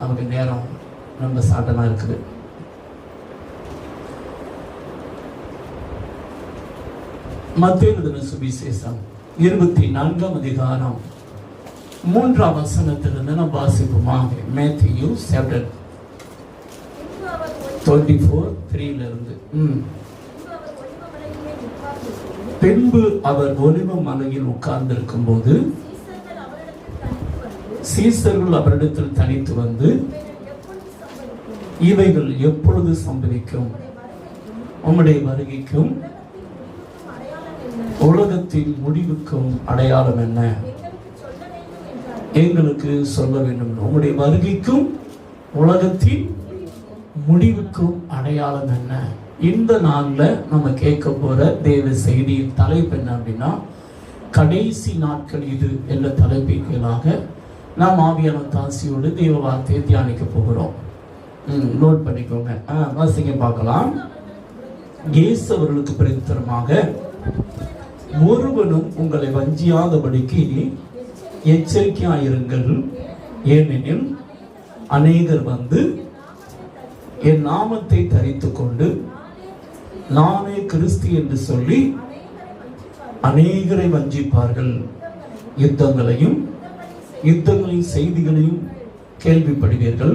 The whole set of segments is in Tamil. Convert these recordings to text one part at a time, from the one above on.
நமக்கு நேரம் ரொம்ப சாட்டமா இருக்குது. மத்தேயு எழுதின சுவிசேஷம் 24ஆம் அதிகாரம் 3ஆம் வசனத்திலிருந்து நாம் வாசிப்போமாக. மேத்யூ 7:24-3 பின்பு அவர் ஒலிவ மலையில் உட்கார்ந்திருக்கும் போது சீசர்கள் அவரிடத்தில் தனித்து வந்து, இவைகள் எப்பொழுது சம்பவிக்கும்? உம்முடைய வருகைக்கும் உலகத்தின் முடிவுக்கும் அடையாளம் என்ன? எங்களுக்கு சொல்ல வேண்டும். உம்முடைய வருகைக்கும் உலகத்தின் முடிவுக்கும் அடையாளம் என்ன? இந்த நாள்ல நம்ம கேட்க போற தேவ செய்தியின் தலைப்பு என்ன அப்படின்னா, கடைசி நாட்கள் இது என்ற தலைப்பின் கீழாக நாம் ஆவியான தாசியோடு தேவ வார்த்தையை தியானிக்க போகிறோம். நோட் பண்ணிக்கோங்க, வாசிங்க பார்க்கலாம். இயேசு அவர்களுக்கு பிரதித்திரமாக, ஒருவனும் உங்களை வஞ்சியாதபடிக்கு எச்சரிக்கையாயிருங்கள். ஏனெனில் அநேகர் வந்து என் நாமத்தை தரித்து கொண்டு நானே கிறிஸ்து என்று சொல்லி அநேகரை வஞ்சிப்பார்கள். யுத்தங்களின் செய்திகளையும் கேள்விப்படுவீர்கள்.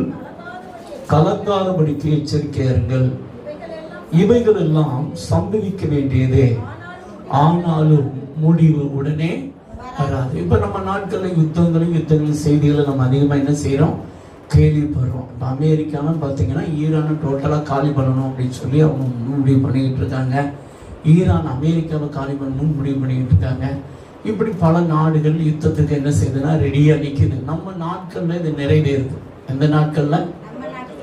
கலங்காதபடிக்கு எச்சரிக்கையாருங்கள். இவைகள் எல்லாம் சம்பவிக்க வேண்டியதே, ஆனாலும் முடிவு உடனே வராது. இப்ப நம்ம நாட்களில் யுத்தங்களின் செய்திகளை நம்ம அதிகமா என்ன செய்யறோம்? கேள்விப்படுறோம். இப்போ அமெரிக்கான்னு பார்த்தீங்கன்னா ஈரானை டோட்டலாக காலி பண்ணணும் அப்படின்னு சொல்லி அவங்க முடிவு பண்ணிக்கிட்டு இருக்காங்க. ஈரான் அமெரிக்காவை காலி பண்ணணும்னு முடிவு பண்ணிக்கிட்டு இருக்காங்க. இப்படி பல நாடுகள் யுத்தத்துக்கு என்ன செய்யுதுன்னா ரெடியாக நிற்குது. நம்ம நாட்களில் இது நிறைவேறுது. எந்த நாட்களில்?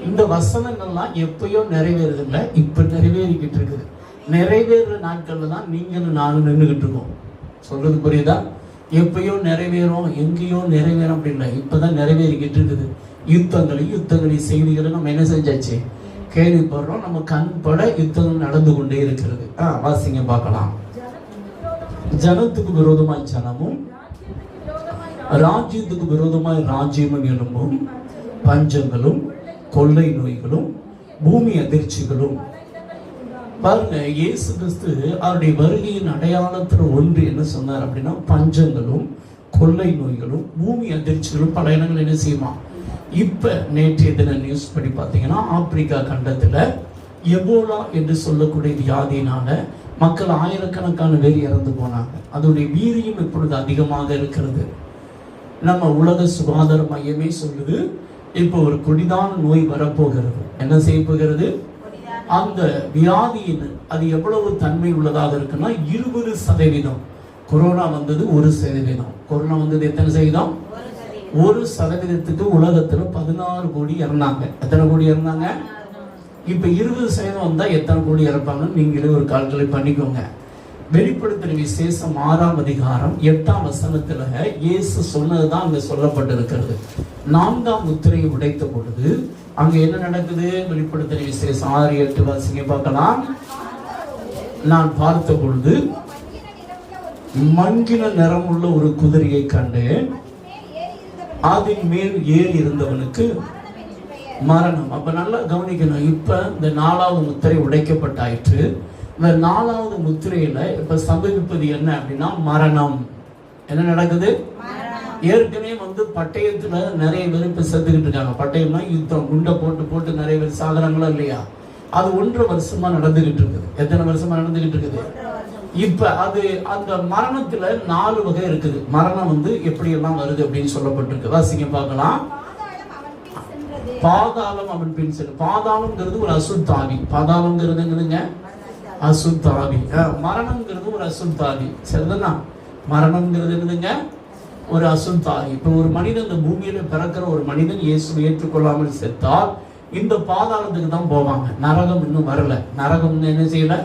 இந்த வசனங்கள்லாம் எப்பயோ நிறைவேறுது இல்லை, இப்போ நிறைவேறிக்கிட்டு இருக்குது. நிறைவேறுற நாட்களில் தான் நீங்களும் நானும் நின்றுக்கிட்டு இருக்கோம். சொல்றது புரியுதா? எப்பயோ நிறைவேறும், எங்கேயோ நிறைவேறும் அப்படின்னா இப்போதான் நிறைவேறிக்கிட்டு இருக்குது. யுத்தங்களின் செய்திகளை நம்ம என்ன செஞ்சாச்சு? கேள்விப்படுறோம். நம்ம கண் பட யுத்தங்கள் நடந்து கொண்டே இருக்கிறது. வாசிங்க பார்க்கலாம். ஜனத்துக்கு விரோதமாய் ஜனமும், ராஜ்யத்துக்கு விரோதமாய் ராஜ்யமும் எழும்பும். பஞ்சங்களும் கொள்ளை நோய்களும் பூமி அதிர்ச்சிகளும். பாருங்க, இயேசு கிறிஸ்து அவருடைய வருகையின் அடையாளத்துல ஒன்று என்ன சொன்னார் அப்படின்னா, பஞ்சங்களும் கொள்ளை நோய்களும் பூமி அதிர்ச்சிகளும் பல இடங்கள் என்ன செய்யுமா. இப்ப நேற்றைய தின நியூஸ் படி பார்த்தீங்கன்னா, ஆப்பிரிக்கா கண்டத்துல எபோலா என்று சொல்லக்கூடிய வியாதியினால மக்கள் ஆயிரக்கணக்கான பேர் இறந்து போனாங்க. அதோடைய வீரியம் இப்பொழுது அதிகமாக இருக்கிறது. நம்ம உலக சுகாதார மையமே சொல்லுது, இப்போ ஒரு கொடிதான நோய் வரப்போகிறது. என்ன செய்ய போகிறது? அந்த வியாதியின் அது எவ்வளவு தன்மை உள்ளதாக இருக்குன்னா 20%. கொரோனா வந்தது 1%. கொரோனா வந்தது எத்தனை சதவீதம்? 1%. உலகத்துல 16 கோடி இறந்தாங்க. எத்தனை கோடி இறந்தாங்க? இப்ப 20% வந்தா எத்தனை கோடி இறப்பாங்கன்னு நீங்களே ஒரு கால்குலேட் பண்ணிக்கோங்க. வெளிப்படுத்தின விசேஷம் 6ஆம் அதிகாரம் 8ஆம் வசனத்துல இயேசு சொன்னதுதான் அங்க சொல்லப்பட்டிருக்கிறது. 4ஆம் முத்திரையை உடைத்த பொழுது அங்க என்ன நடக்குது? வெளிப்படுத்தின விசேஷம் 6:8 வாசிங்க பார்க்கலாம். நான் பார்த்த பொழுது மங்கின நிறமுள்ள ஒரு குதிரையை கண்டேன். அதன் மேல் ஏறி இருந்தவனுக்கு மரணம். அப்ப நல்லா கவனிக்கணும். இப்ப இந்த 4வது முத்திரை உடைக்கப்பட்டாயிற்று. இந்த 4வது முத்திரையில இப்ப சம்பவிப்பது என்ன அப்படின்னா மரணம். என்ன நடக்குது? ஏற்கனவே வந்து பட்டயத்துல நிறைய பேர் இப்ப செத்துக்கிட்டு இருக்காங்க. பட்டயம்னா யுத்தம், குண்டை போட்டு நிறைய பேர் சாகுறாங்களா இல்லையா? அது 1.5 வருஷமா நடந்துகிட்டு இருக்குது. எத்தனை வருஷமா நடந்துகிட்டு இருக்குது? இப்ப அது அந்த மரணத்துல 4 வகை இருக்குது. மரணம் வந்து எப்படி எல்லாம் வருது அப்படின்னு சொல்லப்பட்டிருக்கு. வாசிங்க பார்க்கலாம். பாதாளம் அவன் பின் சென்று. பாதாளம்ங்கிறது ஒரு அசுத்தாவி. பாதாளம்ங்கிறது என்னதுங்க? அசுத்தாவி. மரணம்ங்கிறது ஒரு அசுத்தாவி. சரிதானா? மரணம்ங்கிறது என்னதுங்க? ஒரு அசுத்தாவி. இப்ப ஒரு மனிதன் இந்த பூமியில பிறக்கிற ஒரு மனிதன் இயேசுவை ஏற்றுக்கொள்ளாமல் செத்தால் இந்த பாதாளத்துக்கு தான் போவாங்க. நரகம் இன்னும் வரல. நரகம் என்ன செய்யல?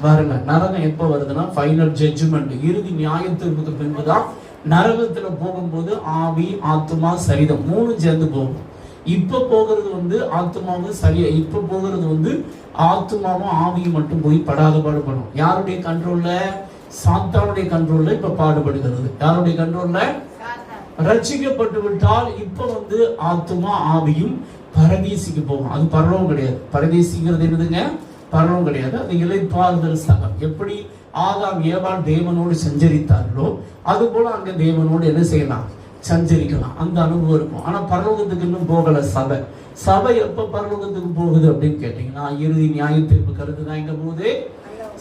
வரல. நரகம் எப்ப வருதுன்னா ஃபைனல் ஜட்ஜ்மெண்ட், இறுதி நியாயத்திற்கு பின்புதான் நரகத்துல போகும்போது ஆவி ஆத்மா சரீரம் 3 சேர்ந்து போகும். இப்ப போகிறது வந்து ஆத்மாவும் சரியா, இப்ப போகிறது வந்து ஆத்மாவும் ஆவியும் மட்டும் போய் படாத பாடுபடும். யாருடைய கண்ட்ரோல்ல? சாத்தானுடைய கண்ட்ரோல்ல இப்ப பாடுபடுகிறது. யாருடைய கண்ட்ரோல்ல? ரட்சிக்கப்பட்டு விட்டால் இப்ப ஆத்துமா ஆவியும் பரதேசிக்கு போகும். அது பரலோகம் கிடையாது. பரதேசிங்கிறது என்னதுங்க? பரலோகம் கிடையாது. அது இளைப்பாறுதல் ஸ்தலம். எப்படி ஆதாம் ஏவாள் தேவனோடு சஞ்சரித்தார்களோ அது போல அங்க தேவனோடு என்ன செய்யலாம்? சஞ்சரிக்கலாம். அந்த அனுபவம் இருக்கும். ஆனா பரலோகத்துக்கு இன்னும் போகல சபை. சபை எப்ப பரலோகத்துக்கு போகுது அப்படின்னு கேட்டீங்கன்னா, இறுதி நியாய தீர்ப்பு கருத்து தான் எங்க போகுது?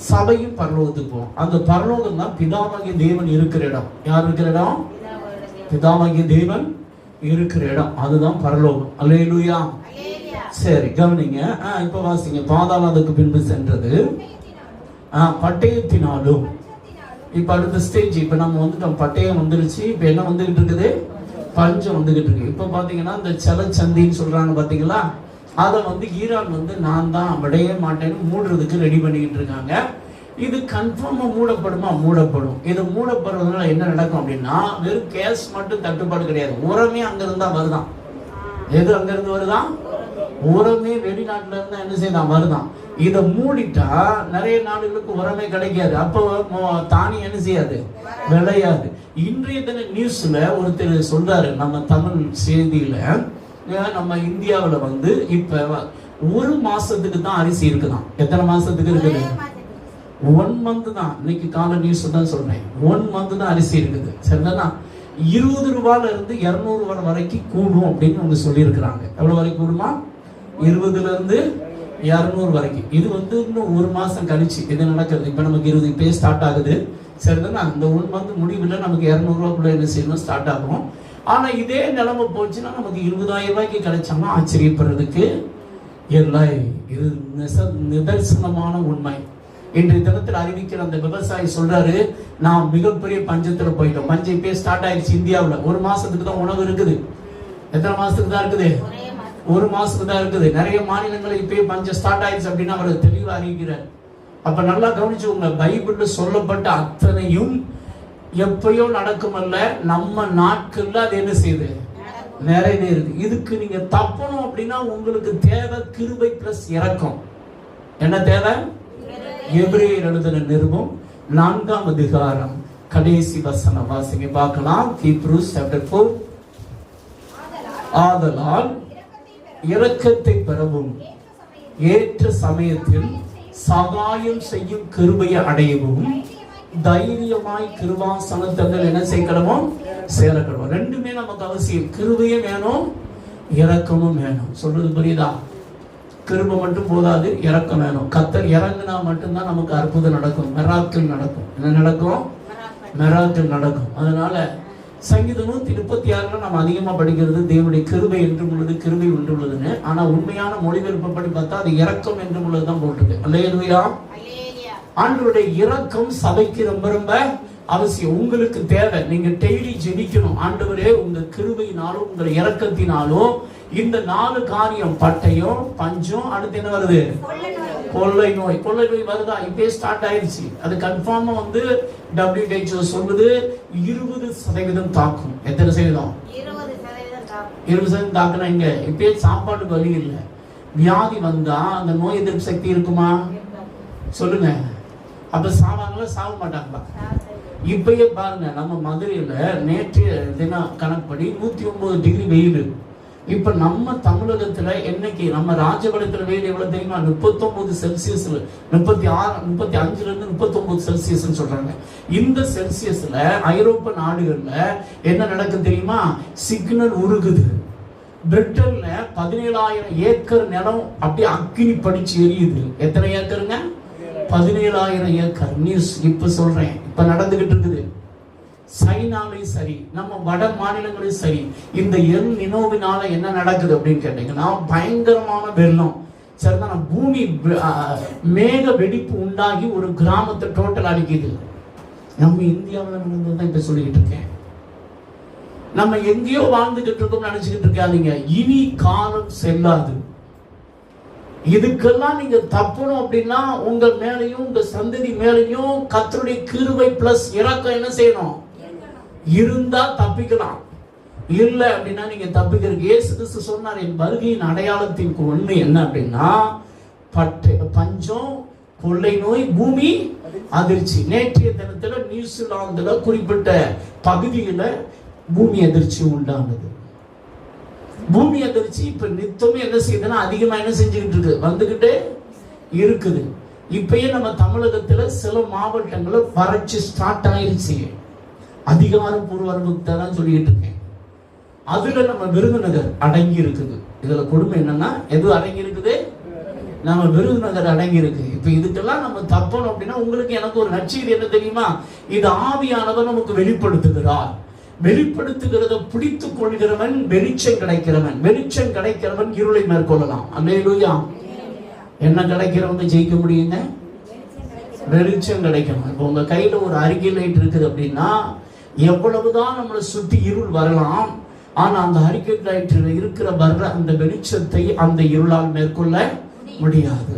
சபையும் பரலோகத்துக்கு போகும். அந்த பரலோகம் தான் பிதாவாகிய தேவன் இருக்கிற இடம். யார் இருக்கிற இடம்? பிதாவாகிய தேவன் இருக்கிற இடம். அதுதான் பரலோகம். அல்லேலூயா. சரி, கவனிங்க. இப்ப வாசிங்க. பாதாளத்துக்கு பின்பு சென்றது பட்டயத்தினாலும். இப்ப அடுத்த ஸ்டேஜ். இப்ப நம்ம வந்துட்டோம். பட்டயம் வந்துருச்சு. இப்ப என்ன வந்துகிட்டு இருக்குது? பஞ்சம் வந்துகிட்டு இருக்கு. இப்ப பாத்தீங்கன்னா இந்த சந்தின்னு சொல்றாங்க பாத்தீங்களா? அதை ஈரான் நான் தான் விடைய மாட்டேன்னு மூடுறதுக்கு ரெடி பண்ணிக்கிட்டு இருக்காங்க. இது கன்ஃபார்மா மூடப்படுமா? மூடப்படும். இது மூடப்படுறதுனால என்ன நடக்கும் அப்படின்னா, வெறும் கேஸ் மட்டும் தட்டுப்பாடு கிடையாது. உரமே அங்கிருந்தா வருதான். எது அங்கிருந்து வருதான்? உரமே வெளிநாட்டுல இருந்தா என்ன செய்யலாம்? வருதான். இதை மூடிட்டா நிறைய நாடுகளுக்கு உரமே கிடைக்காது. அப்போ தானி என்ன செய்யாது? விளையாது. இன்றைய தின நியூஸ்ல ஒருத்தர் சொல்றாரு, நம்ம தமிழ் செய்தியில, நம்ம இந்தியாவில் இப்ப ஒரு மாசத்துக்கு தான் அரிசி இருக்குதான். எத்தனை மாசத்துக்கு இருக்குது? 1 month தான். இன்னைக்கு கால நியூஸ் தான் சொல்றேன். 1 month தான் அரிசி இருக்குது. சரிதானா? 20 ரூபாயில இருந்து 200 ரூபாய் வரைக்கும் கூடும் அப்படின்னு அவங்க சொல்லி இருக்கிறாங்க. எவ்வளவு வரைக்கும் கூடுமா? 20ல இருந்து 200 வரைக்கும். இது இன்னும் ஒரு மாசம் கழிச்சு இது நடக்கிறது. இப்ப நமக்கு 20 இப்பே ஸ்டார்ட் ஆகுது. சரிதானா? இந்த 1 month முடிவுல நமக்கு 200 ரூபாய்க்குள்ள என்ன செய்யணும்? ஸ்டார்ட் ஆகும். ஆனா இதே நிலைமை போச்சுன்னா நமக்கு 20,000 ரூபாய்க்கு கிடைச்சாங்கன்னா ஆச்சரியப்படுறதுக்கு இல்லை. இது நிதர்சனமான உண்மை. இன்றைய தினத்தில் அறிவிக்கிற அந்த விவசாயி சொல்றாரு, நான் மிகப்பெரிய பஞ்சத்துல போயிட்டோம். பஞ்சம் இப்பே ஸ்டார்ட் ஆயிடுச்சு இந்தியாவில். ஒரு மாசத்துக்கு தான் உணவு இருக்குது. எத்தனை மாசத்துக்கு தான் இருக்குது? ஒரு மாசத்துக்கு தான் இருக்குது. நிறைய மாநிலங்கள் இப்பயே பஞ்சம் ஸ்டார்ட் ஆயிடுச்சு அப்படின்னு அவர் தெளிவா அறிவிக்கிறார். அப்ப நல்லா கவனிச்சுக்கோங்க. பைபிள்ல சொல்லப்பட்ட அத்தனையும் எப்பயோ நடக்கும் அல்ல, நம்ம நாட்கள்ல அது என்ன செய்யுது? நிறைவேறுது. இதுக்கு நீங்க தப்பணும் அப்படின்னா உங்களுக்கு தேவை கிருபை பிளஸ் இரக்கம். என்ன தேவை? எபிரேயர் எழுதின நிருபம் 4ஆம் அதிகாரம் கடைசி வசனம் வாசிங்க பார்க்கலாம். Hebrews chapter 4. ஆதலால் இரக்கத்தை பெறவும் ஏற்ற சமயத்தில் சகாயம் செய்யும் கிருபையை அடையவும் தைரியமாய் கிருபாசனத்தில் என்ன செய்யணுமோ சேரக்கணும். ரெண்டுமே நமக்கு அவசியம். கிருபையும் வேணும், இரக்கமும் வேணும். சொல்றது புரியுதா? கிருபை மட்டும் போதாது, இரக்கம் வேணும். கர்த்தர் இறங்கினா மட்டும்தான் நமக்கு அற்புதம் நடக்கும், மிராக்கிள் நடக்கும். என்ன நடக்கும்? மிராக்கிள் நடக்கும். அதனால சங்கீதம் 136 நம்ம அதிகமா படிக்கிறது தேவனுடைய கிருபை என்றும் உள்ளது, கிருபை என்று உள்ளதுன்னு. ஆனா உண்மையான மொழிபெயர்ப்படி பார்த்தா அது இரக்கம் என்றும் உள்ளதுதான் போட்டுருக்கு. அல்லேலூயா. ஆண்டவருடைய இரக்கம் சபைக்கு ரொம்ப ரொம்ப அவசியம். உங்களுக்கு தேவை. நீங்க டெய்லி ஜெபிக்கணும். ஆண்டவரே உங்க கிருபையினாலும் உங்க இரக்கத்தினாலும் இந்த 4 காரியம், பட்டயம், பஞ்சம், அடுத்து என்ன வருது? கொள்ளை நோய். கொள்ளை நோய் வருதா? இப்பே ஸ்டார்ட் ஆயிடுச்சு. அது கன்ஃபார்மா WHO சொல்லுது 20% தாக்கும். எத்தனை சதவீதம்? 20% தாக்குனா இங்க இப்பே சாப்பாட்டுக்கு வழி இல்லை. வியாதி வந்தா அந்த நோய் எதிர்ப்பு சக்தி இருக்குமா? சொல்லுங்க. அப்ப சாவாங்களா? சாவ மாட்டாங்களா? இப்பயே பாருங்க, நம்ம மதுரையில நேற்றைய தினம் கணக்குப்படி 109 டிகிரி வெயில். இப்ப நம்ம தமிழகத்துல என்னைக்கு நம்ம ராஜபாளையத்துல வெயில் எவ்வளவு தெரியுமா? 39 செல்சியஸ்ல, 35ல இருந்து 39 செல்சியஸ் சொல்றாங்க. இந்த செல்சியஸ்ல ஐரோப்பா நாடுகள்ல என்ன நடக்கு தெரியுமா? சிக்னல் உருகுது. பிரிட்டன்ல 17,000 ஏக்கர் நிலம் அப்படியே அக்கினி படிச்சு எரியுது. எத்தனை ஏக்கருங்க? 17,000 ஏக்கர். நியூஸ் இப்ப சொல்றேன், இப்ப நடந்துகிட்டு இருக்குது. சைனாலையும் சரி, நம்ம வட மாநிலங்களையும் சரி, இந்த எல் நினோவினால என்ன நடக்குது அப்படின்னு கேட்டீங்கன்னா பயங்கரமான வெள்ளம். சரிதான். பூமி மேக வெடிப்பு உண்டாகி ஒரு கிராமத்தை டோட்டல் அடிக்குது. நம்ம இந்தியாவில் நடந்ததுதான் இப்ப சொல்லிக்கிட்டு இருக்கேன். நம்ம எங்கேயோ வாழ்ந்துகிட்டு இருக்கோம் நினைச்சுக்கிட்டு இருக்காதீங்க. இனி காலம் செல்லாது. இதுக்கெல்லாம் நீங்க தப்பணும் அப்படின்னா உங்க மேலையும் உங்க சந்ததி மேலையும் கர்த்தருடைய கிருபை பிளஸ் இரக்கம் என்ன செய்யணும்? இருந்தா தப்பிக்கலாம். இல்ல அப்படின்னா நீங்க தப்பிக்கிறதுக்கு இயேசு கிறிஸ்து சொன்னார், என் வருகையின் அடையாளத்தின் ஒண்ணு என்ன அப்படின்னா பஞ்சம், கொள்ளை நோய், பூமி அதிர்ச்சி. நேற்றைய தினத்துல நியூசிலாந்துல குறிப்பிட்ட பகுதியில பூமி அதிர்ச்சி உண்டானது. பூமி அதிர்ச்சி இப்ப நித்தமே என்ன செய்யுதுன்னா அதிகமா என்ன செஞ்சுக்கிட்டு இருக்கு, வந்துகிட்டே இருக்குது. இப்பயே நம்ம தமிழகத்துல சில மாவட்டங்கள வறட்சி ஸ்டார்ட் ஆயிருச்சு. அதிகாரப்பூர்வ அறிவிப்பு தான் சொல்லிட்டு இருக்கேன். அதுல நம்ம விருதுநகர் அடங்கி இருக்குது. இதுல கொடுமை என்னன்னா எது அடங்கி இருக்குது, நம்ம விருதுநகர் அடங்கி இருக்கு. இப்ப இதுக்கெல்லாம் நம்ம தப்பணும் அப்படின்னா உங்களுக்கு எனக்கு ஒரு நற்செய்தி என்ன தெரியுமா, இது ஆவியானவர் நமக்கு வெளிப்படுத்துகிறார். வெளிப்படுத்துகிறத பிடித்துக் கொள்கிறவன் வெளிச்சம் கிடைக்கிறவன், வெளிச்சம் கிடைக்கிறவன் இருளை மேற்கொள்ளலாம். அல்லேலூயா. என்ன கிடைக்கிறவங்க ஜெயிக்க முடியுங்க, வெளிச்சம் கிடைக்கணும். இப்போ உங்க கையில ஒரு அருகே லைட் இருக்குது அப்படின்னா எவ்வளவுதான் நம்மளை சுத்தி இருள் வரலாம், ஆனா அந்த அருகே லைட்டில் இருக்கிற வர்ற அந்த வெளிச்சத்தை அந்த இருளால் மேற்கொள்ள முடியாது.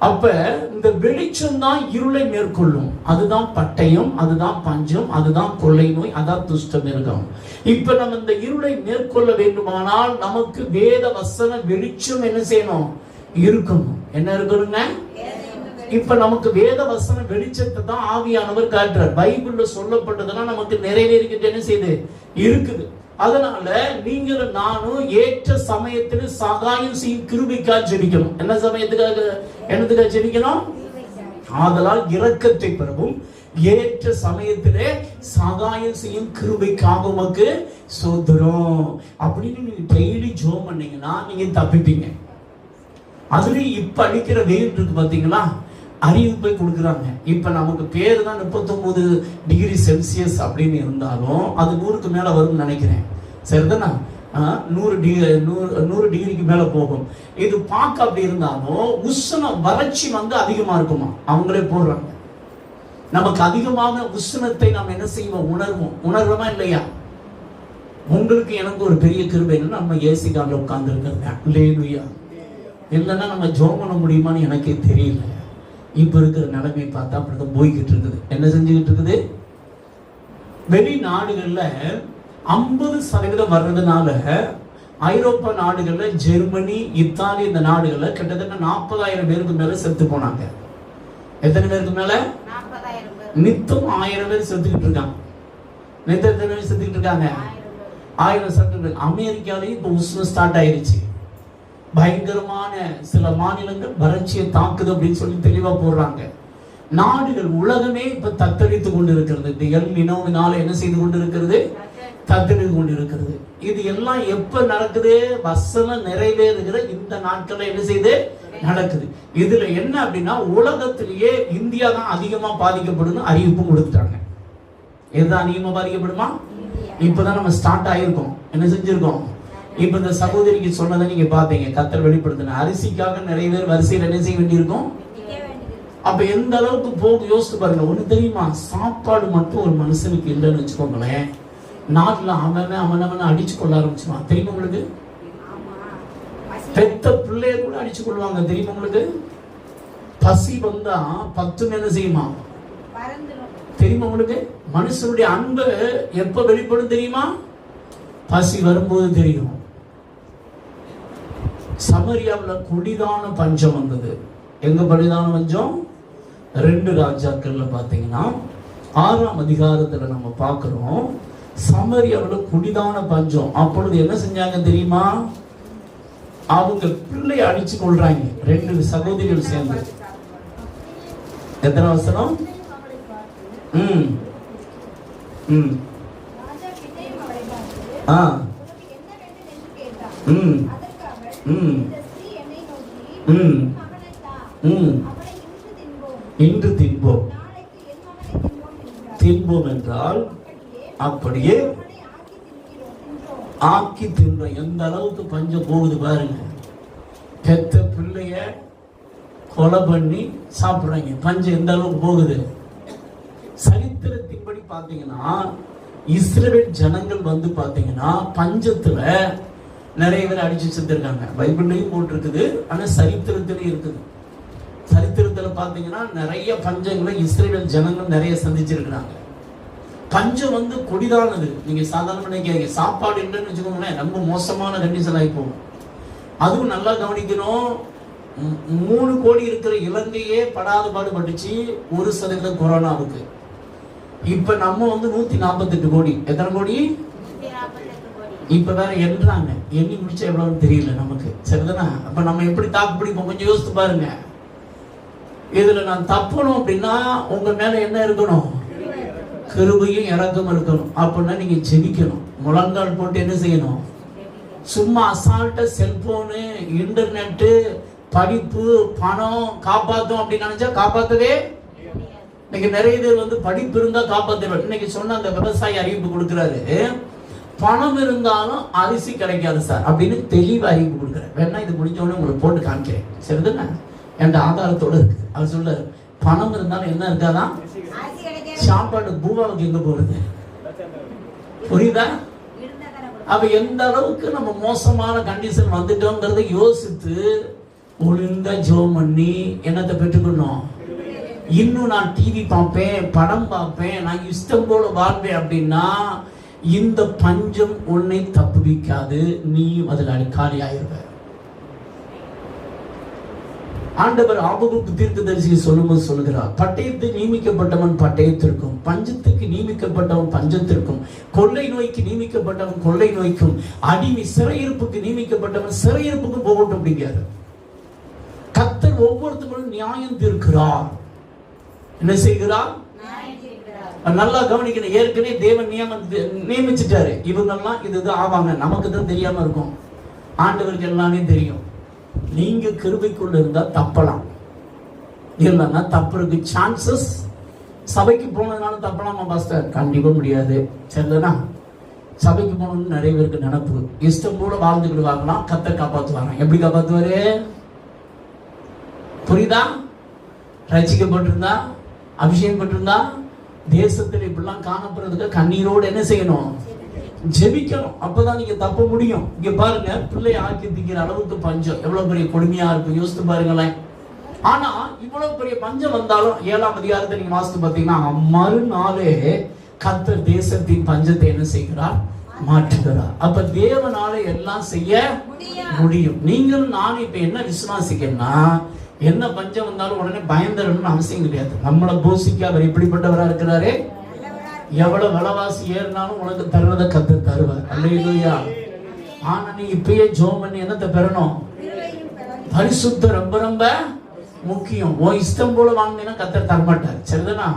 அப்ப இந்த வெளிச்சம் தான் இருளை மேற்கொள்ளும். அதுதான் பட்டயம், அதுதான் பஞ்சம், அதுதான் கொள்ளை நோய், அதான் துஷ்ட மிருகம். இப்ப நம்ம இந்த இருளை மேற்கொள்ள வேண்டுமானால் நமக்கு வேத வசன வெளிச்சம் என்ன செய்யணும், இருக்கணும். என்ன இருக்கணுங்க, இப்ப நமக்கு வேத வசன வெளிச்சத்தை தான் ஆவியானவர் காட்டுறார். பைபிள்ல சொல்லப்பட்டதெல்லாம் நமக்கு நிறைவேறிக்கிட்டு என்ன செய்யுது, இருக்குது. அதனால நீங்களும் நானும் ஏற்ற சமயத்தில் சகாயம் செய்யும் கிருபைக்காக ஜெபிக்கணும். என்ன சமயத்துக்காக, என்னத்துக்காக ஜெபிக்கணும், ஆதலால் இரக்கத்தை பெறவும் ஏற்ற சமயத்திலே சகாயம் செய்யும் கிருபைக்காக உமக்கு ஸ்தோத்திரம் அப்படின்னு நீங்க டெய்லி ஜெபம் பண்ணீங்கன்னா நீங்க தப்பிப்பீங்க. அதுலயும் இப்ப அடிக்கிற வெயில் இருக்கு பாத்தீங்களா, அறிவிப்பை கொடுக்குறாங்க. இப்ப நமக்கு பேரு தான் 39 டிகிரி செல்சியஸ் அப்படின்னு இருந்தாலும் அது 100க்கு மேல வரும்னு நினைக்கிறேன். சரிதானா, 100 டிகிரிக்கு மேல போகும். இது பார்க்க அப்படி இருந்தாலும் உஷ்ணம் வறட்சி வந்து அதிகமா இருக்குமா, அவங்களே போடுறாங்க. நமக்கு அதிகமான உஷ்ணத்தை நாம் என்ன செய்வோம், உணர்வோமா இல்லையா? உங்களுக்கு எனக்கு ஒரு பெரிய கிருபை என்னன்னா நம்ம ஏசி கார்ல உட்கார்ந்து இருக்கிறது. இல்லைன்னா நம்ம ஜெபம் பண்ண முடியுமான்னு எனக்கே தெரியல. இப்ப இருக்கிற நிலைமை பார்த்தா அப்படிதான் போய்கிட்டு இருக்குது. என்ன செஞ்சுக்கிட்டு இருக்குது, வெளிநாடுகள்ல 50% வர்றதுனால ஐரோப்பா நாடுகள்ல, ஜெர்மனி, இத்தாலி இந்த நாடுகள்ல கிட்டத்தட்ட 40,000 பேருக்கு மேல செத்து போனாங்க. எத்தனை பேருக்கு மேல, நித்தம் 1000 பேர் செத்துக்கிட்டு இருக்காங்க. நித்தம் எத்தனை பேர் செத்துக்கிட்டு இருக்காங்க, 1000 செத்து. அமெரிக்காலையும் இப்ப உஷ்ணம் ஸ்டார்ட் ஆயிருச்சு. பயங்கரமான சில மாநிலங்கள் வறட்சியை தாக்குது அப்படின்னு சொல்லி தெளிவா போடுறாங்க. நாடுகள் உலகமே இப்ப தத்தளித்து கொண்டு இருக்கிறது. இந்த எல் நினோவினால என்ன செய்து கொண்டு இருக்கிறது, தத்தளித்து கொண்டு இருக்கிறது. இது எல்லாம் எப்ப நடக்குது, வசனம் நிறைவேறுகிற இந்த நாட்கள்ல என்ன செய்து நடக்குது. இதுல என்ன அப்படின்னா உலகத்திலேயே இந்தியா தான் அதிகமா பாதிக்கப்படும் அறிவிப்பு கொடுத்துட்டாங்க. எதுதான் அதிகமா பாதிக்கப்படுமா, இப்பதான் நம்ம ஸ்டார்ட் ஆயிருக்கோம். என்ன செஞ்சிருக்கோம், இப்ப இந்த சகோதரிக்கு சொன்னதை நீங்க பாத்தீங்க, கர்த்தர் வெளிப்படுத்தின அரிசிக்காக நிறைய பேர் வரிசையில் என்ன செய்ய வேண்டியிருக்கும். அப்ப எந்த அளவுக்கு போக யோசிச்சு பாருங்க. ஒண்ணு தெரியுமா, சாப்பாடு மட்டும் ஒரு மனுஷனுக்கு இல்லைன்னு வச்சுக்கோங்களேன், நாட்டுல அவன் அடிச்சு கொள்ள ஆரம்பிச்சுவான். தெரியுமா உங்களுக்கு, பெத்த பிள்ளைய கூட அடிச்சு கொள்வாங்க. தெரியுமா உங்களுக்கு, பசி வந்தா 10 என்ன செய்யுமா தெரியுமா உங்களுக்கு. மனுஷனுடைய அன்பு எப்ப வெளிப்படும் தெரியுமா, பசி வரும்போது தெரியும். சமரியாவில் கொடிதான பஞ்சம் வந்தது. எங்க பலிதான பஞ்சம், 2 ராஜாக்கள்ல பாத்தீங்கன்னா 6ஆம் அதிகாரத்துல நம்ம பார்க்கிறோம். சமரியாவில் கொடிதான பஞ்சம். அப்பொழுது என்ன செஞ்சாங்க தெரியுமா, அவங்க பிள்ளையை அடிச்சு கொள்றாங்க. 2 சகோதரிகள் சேர்ந்து. எத்தனை வசனம், இன்று தின்போம் என்றால் அப்படியே ஆக்கி தின்போம். எந்த அளவுக்கு பஞ்சம் போகுது பாருங்க. பெத்த பிள்ளைய கொலை பண்ணி சாப்பிடுறாங்க. பஞ்சம் எந்த அளவுக்கு போகுது. சரித்திரத்தின்படி பாத்தீங்கன்னா இஸ்ரவேல் ஜனங்கள் வந்து பாத்தீங்கன்னா பஞ்சத்துல நிறைய பேர் அடிச்சு செத்துருக்காங்க. பைபிள்லையும் போட்டிருக்குது, ஆனா சரித்திரத்திலையும் இருக்குது. சரித்திரத்துல பாத்தீங்கன்னா நிறைய பஞ்சங்களை இஸ்ரவேல் ஜனங்கள் நிறைய சந்திச்சிருக்கிறாங்க. பஞ்சம் வந்து கொடிதானது. நீங்க சாதாரண நினைக்கிறீங்க, சாப்பாடு இல்லைன்னு வச்சுக்கோங்களேன், ரொம்ப மோசமான கண்டிஷன் ஆகி போகும். அதுவும் நல்லா கவனிக்கணும், 3 கோடி இருக்கிற இலங்கையே படாத பாடுபட்டுச்சு 1% கொரோனாவுக்கு. இப்ப நம்ம வந்து 148 கோடி. எத்தனை கோடி, இப்ப வேற எண்ணுறாங்க, எண்ணி முடிச்சா எவ்வளவுன்னு தெரியல நமக்கு. சரிதானா? அப்ப நம்ம எப்படி தாக்கு பிடிப்போம்? கொஞ்சம் யோசித்து பாருங்க. இதுல நான் தப்பணும் அப்படின்னா உங்க மேல என்ன இருக்கணும்? கிருபையும் இரக்கம் இருக்கணும். அப்படின்னா நீங்க ஜெபிக்கணும், முழங்கால் போட்டு என்ன செய்யணும்? சும்மா அசால்ட்டா செல்போனு, இன்டர்நெட்டு, படிப்பு, பணம் காப்பாற்றும் அப்படின்னு நினைச்சா காப்பாத்தவே. இன்னைக்கு நிறைய பேர் படிப்பு இருந்தா காப்பாற்ற. இன்னைக்கு சொன்ன அந்த விவசாயி அறிவிப்பு கொடுக்குறாரு, பணம் இருந்தாலும் அரிசி கிடைக்காது சார் அப்படின்னு தெளிவா அறிவிப்பு கொடுக்குறாரு. வேணா இது முடிஞ்ச உடனே உங்களுக்கு போட்டு காமிக்கிறேன். சரிதானே? என் ஆதாரத்தோட இருக்கு. அவர் சொல்றாரு, பணம் இருந்தாலும் என்ன இருக்காதான்? சாப்பாடு பூவாவுக்கு எங்க போறது? புரியுதா? அப்ப எந்த அளவுக்கு நம்ம மோசமான கண்டிஷன் வந்துட்டோங்கிறத யோசித்து ஒழுங்கா ஜெபம் பண்ணி என்னத்தை பெற்றுக்கணும்? இன்னும் நான் டிவி பார்ப்பேன், படம் பார்ப்பேன், நான் இஷ்டம் போல வாழ்வேன் அப்படின்னா இந்த பஞ்சம் உன்னை தப்புவிக்காது. நீ அதில் காலியாயிருவ. ஆண்டவர் ஆபகுக்கு தீர்க்கதரிசி சொல்லும்போது சொல்லுகிறார், பட்டயத்தை நியமிக்கப்பட்டவன் பட்டயத்திற்கும், பஞ்சத்துக்கு நியமிக்கப்பட்டவன் பஞ்சத்திற்கும், கொள்ளை நோய்க்கு நியமிக்கப்பட்டவன் கொள்ளை நோய்க்கும், அடிமை சிறையிருப்புக்கு நியமிக்கப்பட்டவன் சிறையிருப்புக்கும் போகட்டும் அப்படிங்கிறார். கர்த்தர் ஒவ்வொருத்தரும் நியாயம் தீர்க்கிறார். என்ன செய்கிறார்? நல்லா கவனிக்கணும். ஏற்கனவே தேவன் நியமிச்சிட்டாரு, இவங்கெல்லாம் இதுதான் ஆவாங்க. நமக்கு தான் தெரியாம இருக்கும், ஆண்டவருக்கு எல்லாமே தெரியும். நீங்க கிருபைக்குள்ள இருந்தா தப்பலாம், இல்லைன்னா தப்புறதுக்கு சான்சஸ். சபைக்கு போனதுனால தப்பலாமா பாஸ்டர்? கண்டிப்பா முடியாது. சரிதானா? சபைக்கு போகணும்னு நிறைய பேருக்கு நினைப்பு, இஷ்டம் கூட வாழ்ந்துக்கிட்டு வாங்கலாம். கர்த்தர் காப்பாற்றுவாங்க. எப்படி காப்பாற்றுவாரு? புரியுதா? ரட்சிக்கப்பட்டிருந்தா, அபிஷேகம் பட்டிருந்தா, தேசத்தில் இப்படிலாம் காணப்படுறதுக்கு கண்ணீரோடு என்ன செய்யணும்? ஜெபிக்கணும். அப்பதான் நீங்க தப்ப முடியும். இங்க பாருங்க, பிள்ளை ஆக்கி திக்கிற அளவுக்கு பஞ்சம் எவ்வளவு பெரிய கொடுமையா இருக்கும், யோசித்து பாருங்களேன். ஆனா இவ்வளவு பெரிய பஞ்சம் வந்தாலும் 7ஆம் அதிகாரத்தை நீங்க வாசித்து பார்த்தீங்கன்னா, மறுநாளே கர்த்தர் தேசத்தின் பஞ்சத்தை என்ன செய்கிறார்? மாற்றுகிறார். அப்ப தேவனாலே எல்லாம் செய்ய முடியும். நீங்களும் நானும் இப்ப என்ன விசுவாசிக்கன்னா, என்ன பஞ்சம் வந்தாலும் உடனே பயந்துடணும்னு அவசியம் கிடையாது. நம்மளை போஷிக்க அவர் எப்படிப்பட்டவரா இருக்கிறாரு? எவ்வளவு விலைவாசி ஏறினாலும் உனக்கு தருவதை கர்த்தர் தருவார். அல்லேலூயா. ஆனா நீ இப்பயே ஜெபம் பண்ணி என்னத்தை பெறணும்? பரிசுத்தம் ரொம்ப ரொம்ப முக்கியம். உன் இஷ்டம் போல வாங்கினா கர்த்தர் தரமாட்டார். சரிதானா?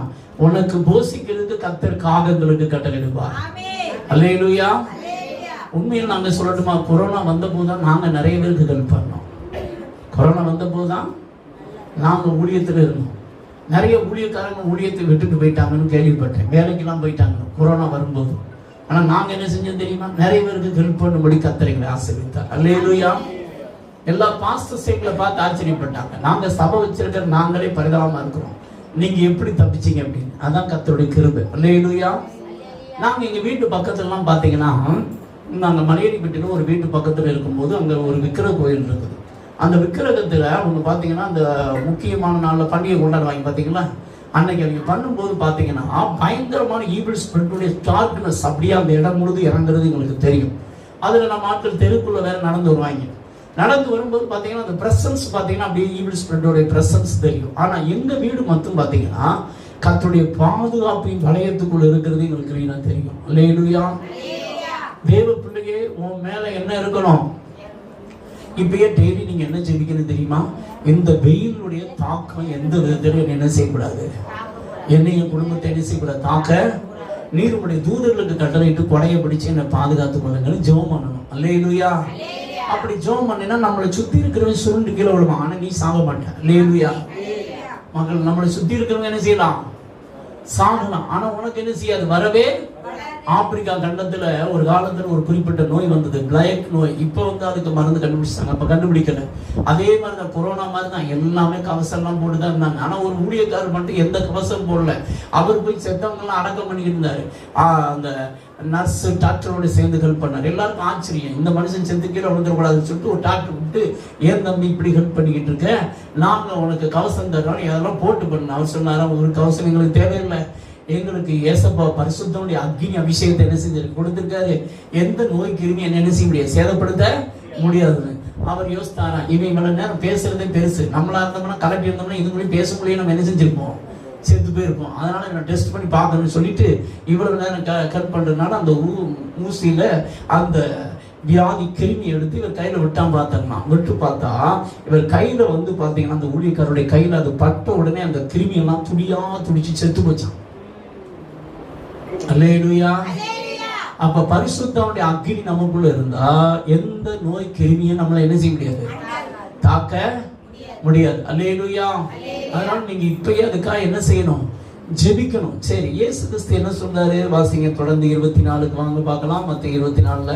உனக்கு போஷிக்கிறதுக்கு கர்த்தர் காகங்களுக்கு கட்டளையிடுவார். அல்லேலூயா. உண்மையில் நாங்க சொல்லட்டுமா, கொரோனா வந்த போதுதான் நாங்க நிறைய பேருக்கு ஹெல்ப் பண்ணோம். கொரோனா வந்த போதுதான் நாங்க ஊழியத்தில் இருந்தோம். நிறைய ஊழியக்காரங்க ஊழியத்தை விட்டுட்டு போயிட்டாங்கன்னு கேள்விப்பட்டேன். வேலைக்கெல்லாம் போயிட்டாங்க கொரோனா வரும்போது. ஆனா நாங்க என்ன செஞ்சோம் தெரியுமா? நிறைய பேருக்கு ஹெல்ப் பண்ணும்படி கர்த்தரை ஆசீர்வதித்தார். அல்லேலூயா. எல்லா பாஸ்டர் சைட்ல பார்த்து ஆச்சரியப்பட்டாங்க. நாங்க சபை வச்சிருக்கிற நாங்களே பரிதாபமா இருக்கிறோம், நீங்க எப்படி தப்பிச்சீங்க அப்படின்னு. அதான் கர்த்தருடைய கிருபை. அல்லேலூயா. நாங்க எங்க வீட்டு பக்கத்துல எல்லாம் பாத்தீங்கன்னா, நாங்க மலையடிப்பட்டில ஒரு வீட்டு பக்கத்துல இருக்கும்போது அங்க ஒரு விக்கிரக கோயில் இருக்குது. அந்த விக்கிரகத்துல அவங்க பாத்தீங்கன்னா, அந்த முக்கியமான நாள்ல பண்டிகை கொண்டாடுவாங்க பாத்தீங்களா, அன்னைக்கு அவங்க பண்ணும்போது பாத்தீங்கன்னா பயங்கரமான ஈவில் ஸ்பிரிட்டுடைய டார்க்னஸ் அப்படியே அந்த இடம் முழுது இறங்குறது எங்களுக்கு தெரியும். அதுல நம்ம ஆட்கள் தெருக்குள்ள வேற நடந்து வருவாங்க. நடந்து வரும்போது பாத்தீங்கன்னா அந்த பிரசன்ஸ் பாத்தீங்கன்னா அப்படியே ஈவில் ஸ்பிரிட்டோட பிரசன்ஸ் தெரியும். ஆனா எங்க வீடு மட்டும் பாத்தீங்கன்னா கர்த்தருடைய பாதுகாப்பின் வளையத்துக்குள்ள இருக்கிறது எங்களுக்கு வீணா தெரியும். அல்லேலூயா. தேவ பிள்ளையே, உன் மேல என்ன இருக்கணும்? இப்பயே டெய்லி நீங்க என்ன ஜெபிக்கணும் தெரியுமா? இந்த வெயிலுடைய தாக்கம் எந்த விதத்திலும் என்ன செய்யக்கூடாது, என்னைய குடும்பத்தை என்ன செய்யக்கூடாது, தாக்க. நீர் உடைய தூதர்களுக்கு கட்டளையிட்டு கொடையை பிடிச்சு என்னை பாதுகாத்துக் கொள்ளுங்கன்னு ஜெபம் பண்ணணும். அல்லேலூயா. அப்படி ஜெபம் பண்ணினா நம்மளை சுத்தி இருக்கிறவங்க சுருண்டு கீழே விழுவான், ஆனா நீ சாக மாட்டேன். அல்லேலூயா. மகள், நம்மளை சுத்தி இருக்கிறவங்க என்ன செய்யலாம்? சாகலாம். ஆனா உனக்கு என்ன செய்யாது? வரவே. ஆப்பிரிக்கா கண்டத்துல ஒரு காலத்துல ஒரு குறிப்பிட்ட நோய் வந்தது, பிளாக் நோய். இப்ப அதுக்கு மருந்து கண்டுபிடிச்சாங்க, அப்ப கண்டுபிடிக்கல. அதே மாதிரிதான் கொரோனா மாதிரி தான், எல்லாமே கவசம் எல்லாம் போட்டுதான் இருந்தாங்க. ஆனா ஒரு ஊழியக்காரர் மட்டும் எந்த கவசம் போடல. அவர் போய் செத்தவங்க எல்லாம் அடக்கம் பண்ணிட்டு இருந்தாரு. அந்த நர்ஸ் டாக்டரோட சேர்ந்து ஹெல்ப் பண்ணாரு. எல்லாருக்கும் ஆச்சரியம், இந்த மனுஷன் செத்து கீழே விழுந்துடக்கூடாதுன்னு சொல்லிட்டு ஒரு டாக்டர் விட்டு, ஏன் தம்பி இப்படி ஹெல்ப் பண்ணிக்கிட்டு இருக்க, நாங்க உனக்கு கவசம் தர்றோம், அதெல்லாம் போட்டு பண்ண. அவர் சொன்னாரா, ஒரு கவசம் எங்களுக்கு தேவையில்லை, எங்களுக்கு ஏசப்பா பரிசுத்தனுடைய அக்னி அபிஷேகத்தை என்ன செஞ்சிருக்கு, கொடுத்திருக்காரு. எந்த நோய் கிருமி என்ன செய்ய முடியாது, சேதப்படுத்த முடியாதுன்னு. அவர் யோசித்தாரா, இவன் இவ்வளவு நேரம் பேசுறதே பெருசு, நம்மளா இருந்தோம்னா கலப்பி இருந்தோம்னா இது மாதிரி பேச முடியும், நம்ம என்ன செஞ்சிருப்போம், செத்து போயிருப்போம். அதனால நான் டெஸ்ட் பண்ணி பார்க்கணும்னு சொல்லிட்டு இவ்வளவு நேரம் கட் பண்றதுனால அந்த ஊசியில அந்த வியாதி கிருமி எடுத்து இவர் கையில விட்டான் பார்த்தாங்கண்ணா. விட்டு பார்த்தா இவர் கையில வந்து பாத்தீங்கன்னா அந்த ஊழியக்காரருடைய கையில அது பட்ட உடனே அந்த கிருமி எல்லாம் துடியா துடிச்சு செத்து போச்சான். அல்லேலூயா. அப்ப பரிசுத்தனுடைய அக்கினி நமக்குள்ள இருந்தா எந்த நோய் கிருமியும் நம்மள என்ன செய்ய முடியாது, தாக்க முடியாது. அல்லேலூயா. அதனால நீங்க இப்பயே அதுக்காக என்ன செய்யணும், ஜெபிக்கணும். சரி, இயேசு கிறிஸ்து என்ன சொல்றாரு வாசிங்க தொடர்ந்து 24க்கு வாங்க பார்க்கலாம். மத்த 24ல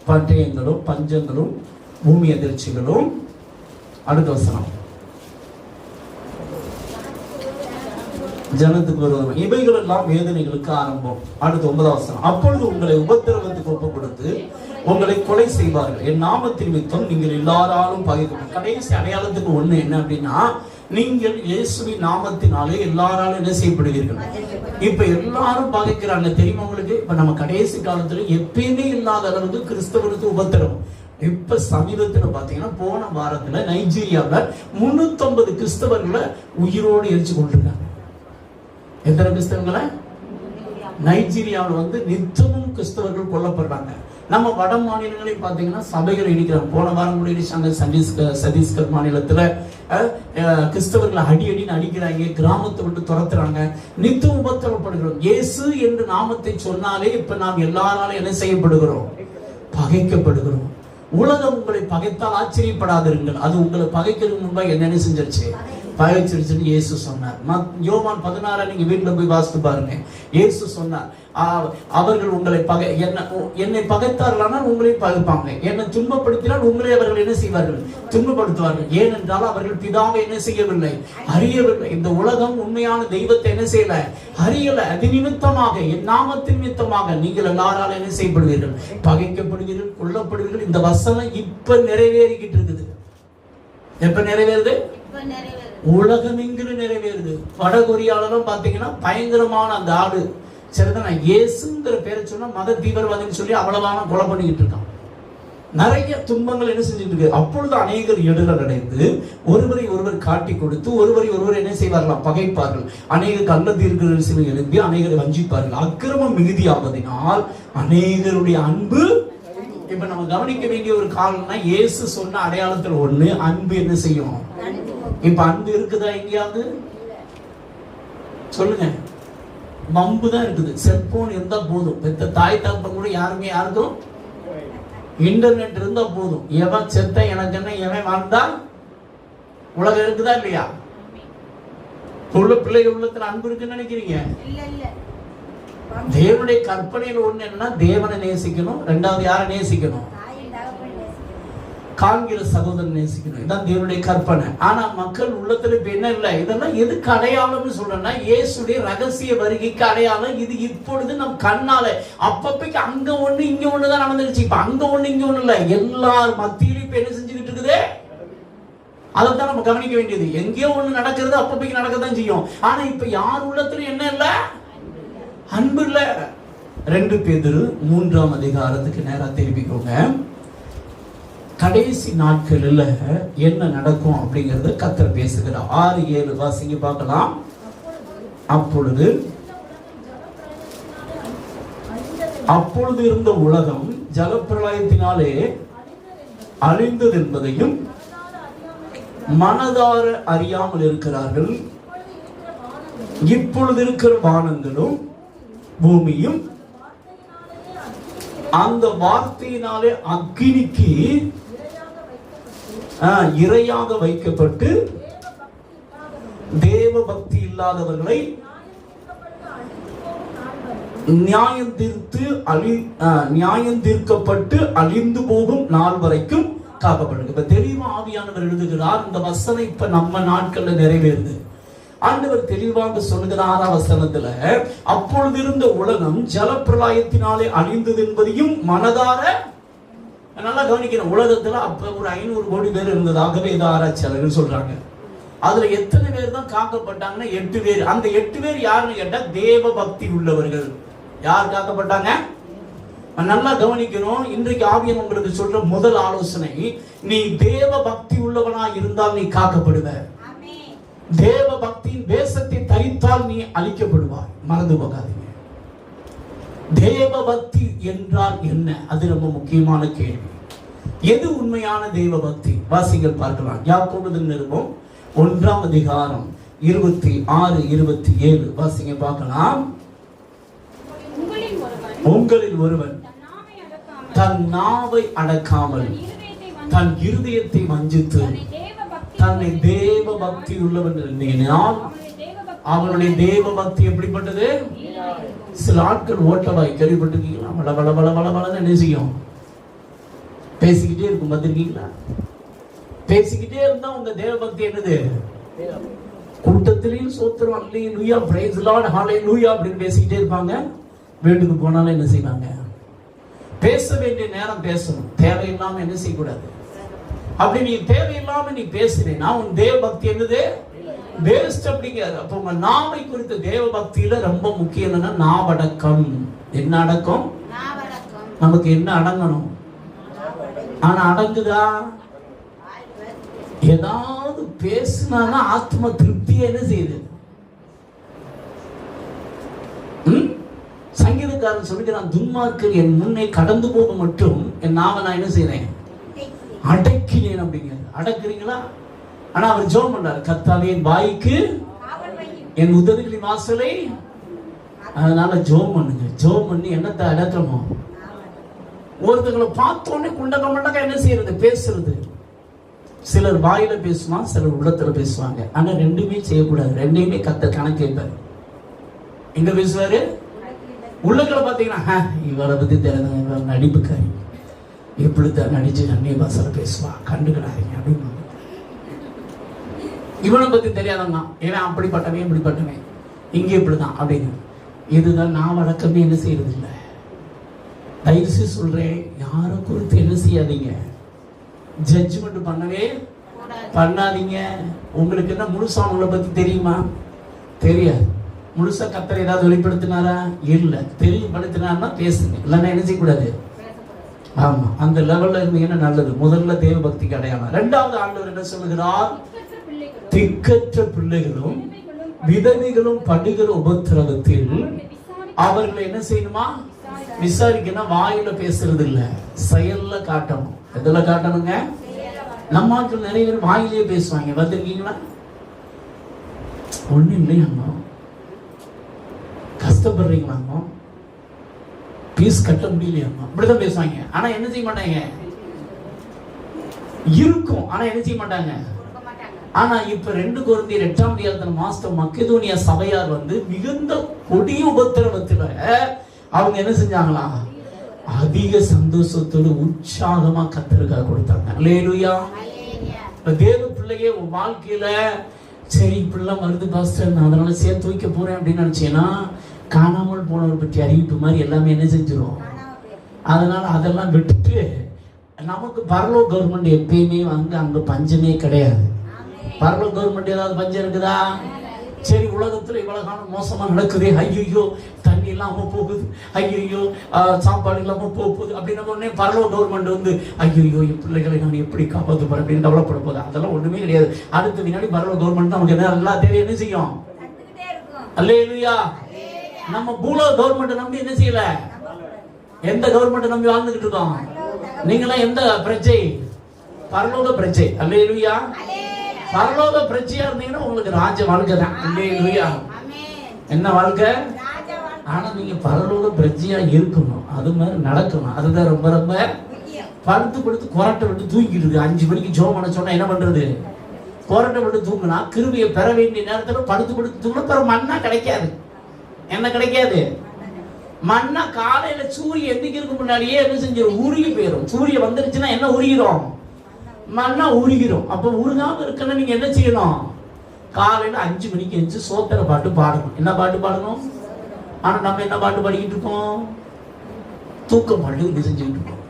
பட்டயங்களும் பஞ்சங்களும் பூமி அதிர்ச்சிகளும். அடுத்த வசனம், ஜனத்துக்கு வருவாங்க இவைகள் எல்லாம் வேதனைகளுக்கு ஆரம்பம். அடுத்து 9வது வசனம், அப்பொழுது உங்களை உபத்திரவத்துக்கு ஒப்பு கொடுத்து உங்களை கொலை செய்வார்கள், என் நாமத்தின் நிமித்தம் நீங்கள் எல்லாராலும் பகைக்கப்படும். கடைசி அடையாளத்துக்கு ஒண்ணு என்ன அப்படின்னா, நீங்கள் இயேசுவின் நாமத்தினாலே எல்லாராலும் என்ன செய்யப்படுவீர்கள். இப்ப எல்லாரும் பகைக்கிறாங்க தெரியுமா உங்களுக்கு. இப்ப நம்ம கடைசி காலத்துல எப்பயுமே இல்லாத அளவுக்கு கிறிஸ்தவனுக்கு உபத்திரவம். இப்ப சமீபத்துல பாத்தீங்கன்னா போன வாரத்துல நைஜீரியாவில் 350 கிறிஸ்தவர்களை உயிரோடு எரிச்சு கொண்டிருக்காங்க. எத்தனை கிறிஸ்தவங்களை? நைஜீரியாவில் வந்து நித்தமும் கிறிஸ்தவர்கள் கொல்லப்படுறாங்க. நம்ம வட மாநிலங்களையும் பார்த்தீங்கன்னா சபைகளை இடிக்கிறாங்க. போன வாரம் கூட இடிச்சாங்க. சத்தீஸ்கர் மாநிலத்தில் கிறிஸ்தவர்களை அடின்னு அடிக்கிறாங்க, கிராமத்தை விட்டு துரத்துறாங்க. நித்தம் உபத்திரவப்படுகிறோம். இயேசு என்று நாமத்தை சொன்னாலே இப்ப நாம் எல்லாராலும் என்ன செய்யப்படுகிறோம், பகைக்கப்படுகிறோம். உலகம் உங்களை பகைத்தால் ஆச்சரியப்படாதிருங்கள், அது உங்களை பகைக்கிறதுக்கு முன்பாக என்னென்ன செஞ்சிருச்சு, பகைச்சிருச்சுன்னு இயேசு சொன்னார். யோவான் 16 நீங்க வீட்டுல போய் வாசித்து பாருங்க. இயேசு சொன்னார், அவர்கள் உங்களை என்னை பகைத்தார்களானால் உங்களையும் பகைப்பாங்க, என்னை துன்பப்படுத்தினால் உங்களை அவர்கள் என்ன செய்வார்கள், துன்பப்படுத்துவார்கள். ஏனென்றால் அவர்கள் பிதாவை என்ன செய்யவில்லை, அறியவில்லை. இந்த உலகம் உண்மையான தெய்வத்தை என்ன செய்யல, அறியல. அது நிமித்தமாக, என் நாமத்தின் நிமித்தமாக நீங்கள் எல்லாராலும் என்ன செய்யப்படுவீர்கள், பகைக்கப்படுவீர்கள், கொல்லப்படுவீர்கள். இந்த வசனம் இப்ப நிறைவேறிக்கிட்டு இருக்குது. எப்ப நிறைவேறுது? உலகம் எங்கிரு நிறைவேறுது. வடகொரியாலும் பாத்தீங்கன்னா பயங்கரமான அந்த ஆடு சரிதான், இயேசுங்கிற பேரை சொன்னா மத தீவிரவாதின்னு சொல்லி அவ்வளவான கொலை பண்ணிக்கிட்டு இருக்கான். நிறைய துன்பங்கள் என்ன செஞ்சுட்டு இருக்கு. அப்பொழுது அநேகர் இடர்கள் அடைந்து ஒருவரை ஒருவர் காட்டி கொடுத்து ஒருவரை ஒருவர் என்ன செய்வார்களாம், பகைப்பார்கள். அநேகர் கள்ள தீர்க்கதரிசிகளை எழுப்பி அநேகரை வஞ்சிப்பார்கள். அக்கிரமம் மிகுதியாவதினால் அநேகருடைய அன்பு. இப்ப நம்ம கவனிக்க வேண்டிய ஒரு காரணம்னா, இயேசு சொன்ன அடையாளத்தில் ஒண்ணு அன்பு என்ன செய்யும். இப்ப அன்பு இருக்குதா எங்கேயாவது சொல்லுங்க? வம்பு தான் இருக்குது. செல்போன் இருந்தா போதும். பெத்த தாய் தகப்பன் கூட யாருக்கும் இன்டர்நெட் இருந்தா போதும். எவன் செத்த எனக்கு என்ன, எவன் வாழ்ந்தா உலகம் இருக்குதா இல்லையா? பிள்ளைகள் உள்ளத்துல அன்பு இருக்குன்னு நினைக்கிறீங்க? தேவனுடைய கற்பனையில் ஒண்ணு என்னன்னா, தேவனை நேசிக்கணும், ரெண்டாவது யாரை நேசிக்கணும், காண்கிற சகோதரன் நேசிக்கணும். இதான் தேவனுடைய கற்பனை. ஆனா மக்கள் உள்ளத்துல இப்ப என்ன இல்லை. இதெல்லாம் எதுக்கு அடையாளம்னு சொல்றேன்னா, இயேசுடைய ரகசிய வருகைக்கு அடையாளம் இது. இப்பொழுது நம் கண்ணால அப்பப்பைக்கு அங்க ஒண்ணு இங்க ஒண்ணுதான் நடந்துருச்சு. இப்ப அங்க ஒண்ணு இங்க ஒண்ணு இல்ல, எல்லார் மத்தியிலும் இப்ப என்ன செஞ்சுக்கிட்டு இருக்குது. அதைத்தான் நம்ம கவனிக்க வேண்டியது. எங்கேயோ ஒண்ணு நடக்கிறது, அப்பப்பைக்கு நடக்கத்தான் செய்யும். ஆனா இப்ப யார் உள்ளத்துல என்ன இல்ல, அன்பு இல்ல. 2 பேதுரு 3ஆம் அதிகாரத்துக்கு நேரா திருப்பிக்கோங்க. கடைசி நாட்களில் என்ன நடக்கும் அப்படிங்கறத கர்த்தர் பேசுகிறார். 6-7 வாசிங்க பார்க்கலாம். அப்பொழுது இருந்த உலகம் ஜலப்பிரளயத்தினாலே அழிந்தது என்பதையும் மனதார அறியாமல் இருக்கிறார்கள். இப்பொழுது இருக்கிற வானங்களும் பூமியும் அந்த வார்த்தையினாலே அக்கினிக்கு இரையாக வைக்கப்பட்டு தேவ பக்தி இல்லாதவர்களை நியாயம் தீர்க்கப்பட்டு அழிந்து போகும் நாள் வரைக்கும் காக்கப்படும். இப்ப தெளிவா ஆவியானவர் எழுதுகிறார். இந்த வசனம் இப்ப நம்ம நாட்கள்ல நிறைவேறுது. ஆண்டவர் தெளிவாக சொல்லுகிறார் 6ஆம் வசனத்துல, அப்பொழுது இருந்த உலகம் ஜலப்பிரளயத்தினாலே அழிந்தது என்பதையும் மனதார. நல்லா கவனிக்கணும். உலகத்துல அப்ப ஒரு 500 கோடி பேர் இருந்ததாகவே ஏதோ ஆராய்ச்சியாளர்கள் சொல்றாங்க. அதுல எத்தனை பேர் தான் காக்கப்பட்டாங்கன்னா 8 பேர். அந்த 8 பேர் யாருன்னு கேட்டா தேவ பக்தி உள்ளவர்கள். யார் காக்கப்பட்டாங்க? நல்லா கவனிக்கணும். இன்றைக்கு ஆவியன் உங்களுக்கு சொல்ற முதல் ஆலோசனை, நீ தேவ பக்தி உள்ளவனா இருந்தால் நீ காக்கப்படுவ. தேவ பக்தியின் வேஷத்தை தரித்தால் நீ அழிக்கப்படுவாய். மறந்து போகாதீங்க. தேவ பக்தி என்றால் என்ன? அது ரொம்ப முக்கியமான கேள்வி. எது உண்மையான தேவ பக்தி? வாசிகள் பார்க்கலாம். யாக்கோபு நிருபம் 1ஆம் அதிகாரம் 26, 27 வாசிங்க பார்க்கலாம். உங்களில் ஒருவன் தன் நாவை அடக்காமல் தன் இருதயத்தை வஞ்சித்து தன்னை தேவ பக்தி உள்ளவன் எண்ணினால் அவனுடைய தேவ பக்தி எப்படிப்பட்டது? சில ஆட்கள் ஓட்டவாய் கேள்விப்பட்டிருக்கீங்களா? வள வள வள வள வளன்னு என்ன செய்யும்? பேசிக்கிட்டே இருக்கும். பார்த்திருக்கீங்களா? பேசிக்கிட்டே இருந்தா உங்க தேவ பக்தி என்னது? கூட்டத்திலையும் சோத்திரம் அல்லேலூயா பிரைஸ் லார்ட் ஹalleluya அப்படின்னு பேசிக்கிட்டே இருப்பாங்க. வீட்டுக்கு போனாலும் என்ன செய்வாங்க? பேச வேண்டிய நேரம் பேசணும். தேவையில்லாம என்ன செய்யக்கூடாது. அப்படி நீ தேவையில்லாம நீ பேசுறேன்னா உன் தேவ பக்தி என்னது? வேஸ்ட் அப்படிங்கிறாரு. அப்ப உங்க நாவை குறித்த தேவ பக்தியில ரொம்ப முக்கியம் என்னன்னா நாவடக்கம். என்ன அடக்கம்? நமக்கு என்ன அடங்கணும்? ஆனா அடங்குதா? ஏதாவது பேசினா ஆத்ம திருப்தியை என்ன செய்யுது? சங்கீதக்காரன் சொல்லிக்கிறான், துன்மார்க்கர் என் முன்னே கடந்து போக மட்டும் என் நாவை நான் என்ன செய்றேன்? அடக்கினேன் அப்படிங்கிறது. அடக்குறீங்களா? ஆனா அவர் ஜெபம் பண்றாரு, கர்த்தாவே என் வாய்க்கு என் உதடுகளின் வாசலை. அதனால ஜெபம் பண்ணுங்க. ஜெபம் பண்ணி என்னத்தை அடக்கணும்? ஒருத்தங்களை பார்த்தோன்னே குண்டக்க மண்டக்க என்ன செய்யறது? பேசுறது. சிலர் வாயில பேசுவான், சிலர் உள்ளத்துல பேசுவாங்க. ஆனா ரெண்டுமே செய்யக்கூடாது. ரெண்டையுமே கர்த்தர் கணக்கு கேட்பாரு. எங்க பேசுவாரு? உள்ளங்களை பார்த்தீங்கன்னா இவரை பத்தி தெரிஞ்ச நடிப்புக்காரி, எப்படித்தான் நடிச்சு அந்நிய பாசல பேசுவா, கண்டுக்கிறாங்க அப்படின்னு. இவனை பத்தி தெரியாதவங்க, ஏன் அப்படிப்பட்டவன் இப்படிப்பட்டவன் இங்கே இப்படிதான் அப்படின்னு. இதுதான் நான் வழக்கமே என்ன செய்யறது இல்லை. தயவுசு சொல்றேன், யாரை குறித்து என்ன செய்யாதீங்க, ஜட்ஜ்மெண்ட் பண்ணவே பண்ணாதீங்க. உங்களுக்கு என்ன முழுசா அவங்கள பத்தி தெரியுமா? தெரியாது. முழுசா கர்த்தர் ஏதாவது வெளிப்படுத்தினாரா? இல்ல. தெளிவுபடுத்தினார்னா பேசுங்க, இல்லைன்னா என்ன செய்யக்கூடாது. ஆமா, அந்த லெவல்ல இருந்தீங்கன்னா நல்லது. முதல்ல தேவ பக்திக்கு அடையாளம். இரண்டாவது ஆண்டவர் என்ன சொல்லுகிறார்? திக்கற்ற பிள்ளைகளும் விதவைகளும் படுகிற உபத்திரவத்தில் அவர்களை என்ன செய்யணுமா? விசாரிக்கணும். வாயில பேசுறது இல்ல, செயல்ல காட்டணும். எதுல காட்டணுங்க? நம்ம ஆட்கள் நிறைய பேர் வாயிலே பேசுவாங்க. வந்திருக்கீங்களா? ஒண்ணு இல்லையாங்க, கஷ்டப்படுறீங்களாங்க, பீஸ் கட்ட முடியலையாங்க, அப்படிதான் பேசுவாங்க. ஆனா என்ன செய்ய மாட்டாங்க? இருக்கும், ஆனா என்ன செய்ய மாட்டாங்க. ஆனா இப்ப 2 கொரிந்தியர் 8ஆம் அதிகாரத்துல மாஸ்டர் மக்கெதோனியா சபையார் வந்து மிகுந்த கொடிய உபத்திரவத்துல அவங்க என்ன செஞ்சாங்களா? அதிக சந்தோஷத்தோடு உற்சாகமா கர்த்தருக்காக கொடுத்தாங்க. அல்லேலூயா. தேவ பிள்ளையே உன் வாழ்க்கையில சரி இப்படிலாம் வருது பாஸ்டர், நான் அதனால சேர்த்து வைக்க போறேன் அப்படின்னு நினைச்சேன்னா காணாமல் போனவர் பற்றி அறிவிப்பு மாதிரி எல்லாமே என்ன செஞ்சிடும். அதனால அதெல்லாம் விட்டுட்டு நமக்கு பரலோக கவர்மெண்ட் எப்பயுமே வந்து அங்க பஞ்சமே கிடையாது. பரலோக கவர்மெண்ட் ஏதாவது பஞ்சம் இருக்குதா? சரி, உலகத்துல இவ்வளவு காலம் மோசமா நடக்குது, ஐயோ தண்ணி இல்லாம போகுது, ஐயோ சாப்பாடு இல்லாம போகுது அப்படின்னு உடனே பரலோக கவர்மெண்ட் வந்து ஐயோ என் பிள்ளைகளை நான் எப்படி காப்பாற்ற போறேன் அப்படின்னு டெவலப்பட போகுது. அதெல்லாம் ஒண்ணுமே கிடையாது. அடுத்த வினாடி பரலோக கவர்மெண்ட் நமக்கு எல்லா தேவையும் என்ன செய்யும். அல்லேலூயா. நம்ம பூலோக கவர்மெண்ட் நம்பி என்ன செய்யல, எந்த கவர்மெண்ட் நம்பி வாழ்ந்துகிட்டு இருக்கோம்? நீங்களாம் எந்த பிரஜை? பரலோக பிரஜை. அல்லேலூயா. பரலோக பிரஜையா இருந்தீங்கன்னா உங்களுக்கு ராஜ வாழ்க்கை தான். அல்லேலூயா. என்ன வாழ்க்கை? ஆனா நீங்க பரலோக பிரஜையா இருக்கணும், அது மாதிரி நடக்கணும். அதுதான் ரொம்ப ரொம்ப படுத்து படுத்து கொரட்டை விட்டு தூங்கிட்டு இருக்கு. 5 மணிக்கு ஜெபம் பண்ண சொன்னா என்ன பண்றது? கொரட்டை விட்டு தூங்கினா கிருபையை பெற வேண்டிய நேரத்துல படுத்து படுத்து தூங்கினா பிறகு மண்ணா கிடைக்காது. என்ன கிடைக்காது? மண்ணா காலையில சூரியன் எந்திக்கிறதுக்கு முன்னாடியே என்ன செஞ்சிடும்? உருகி போயிடும். சூரியன் வந்துருச்சுன்னா என்ன உருகிடும்? மண்ணா உருகிடும். அப்ப உருகாம இருக்குன்னு நீங்க என்ன செய்யணும்? காலையில 5 மணிக்கு எழுந்து சோத்திர பாட்டு பாடணும். என்ன பாட்டு பாடணும்? ஆனா நம்ம என்ன பாட்டு பாடிக்கிட்டு இருக்கோம்? தூக்கம் பாட்டு இது செஞ்சுக்கிட்டு இருக்கோம்.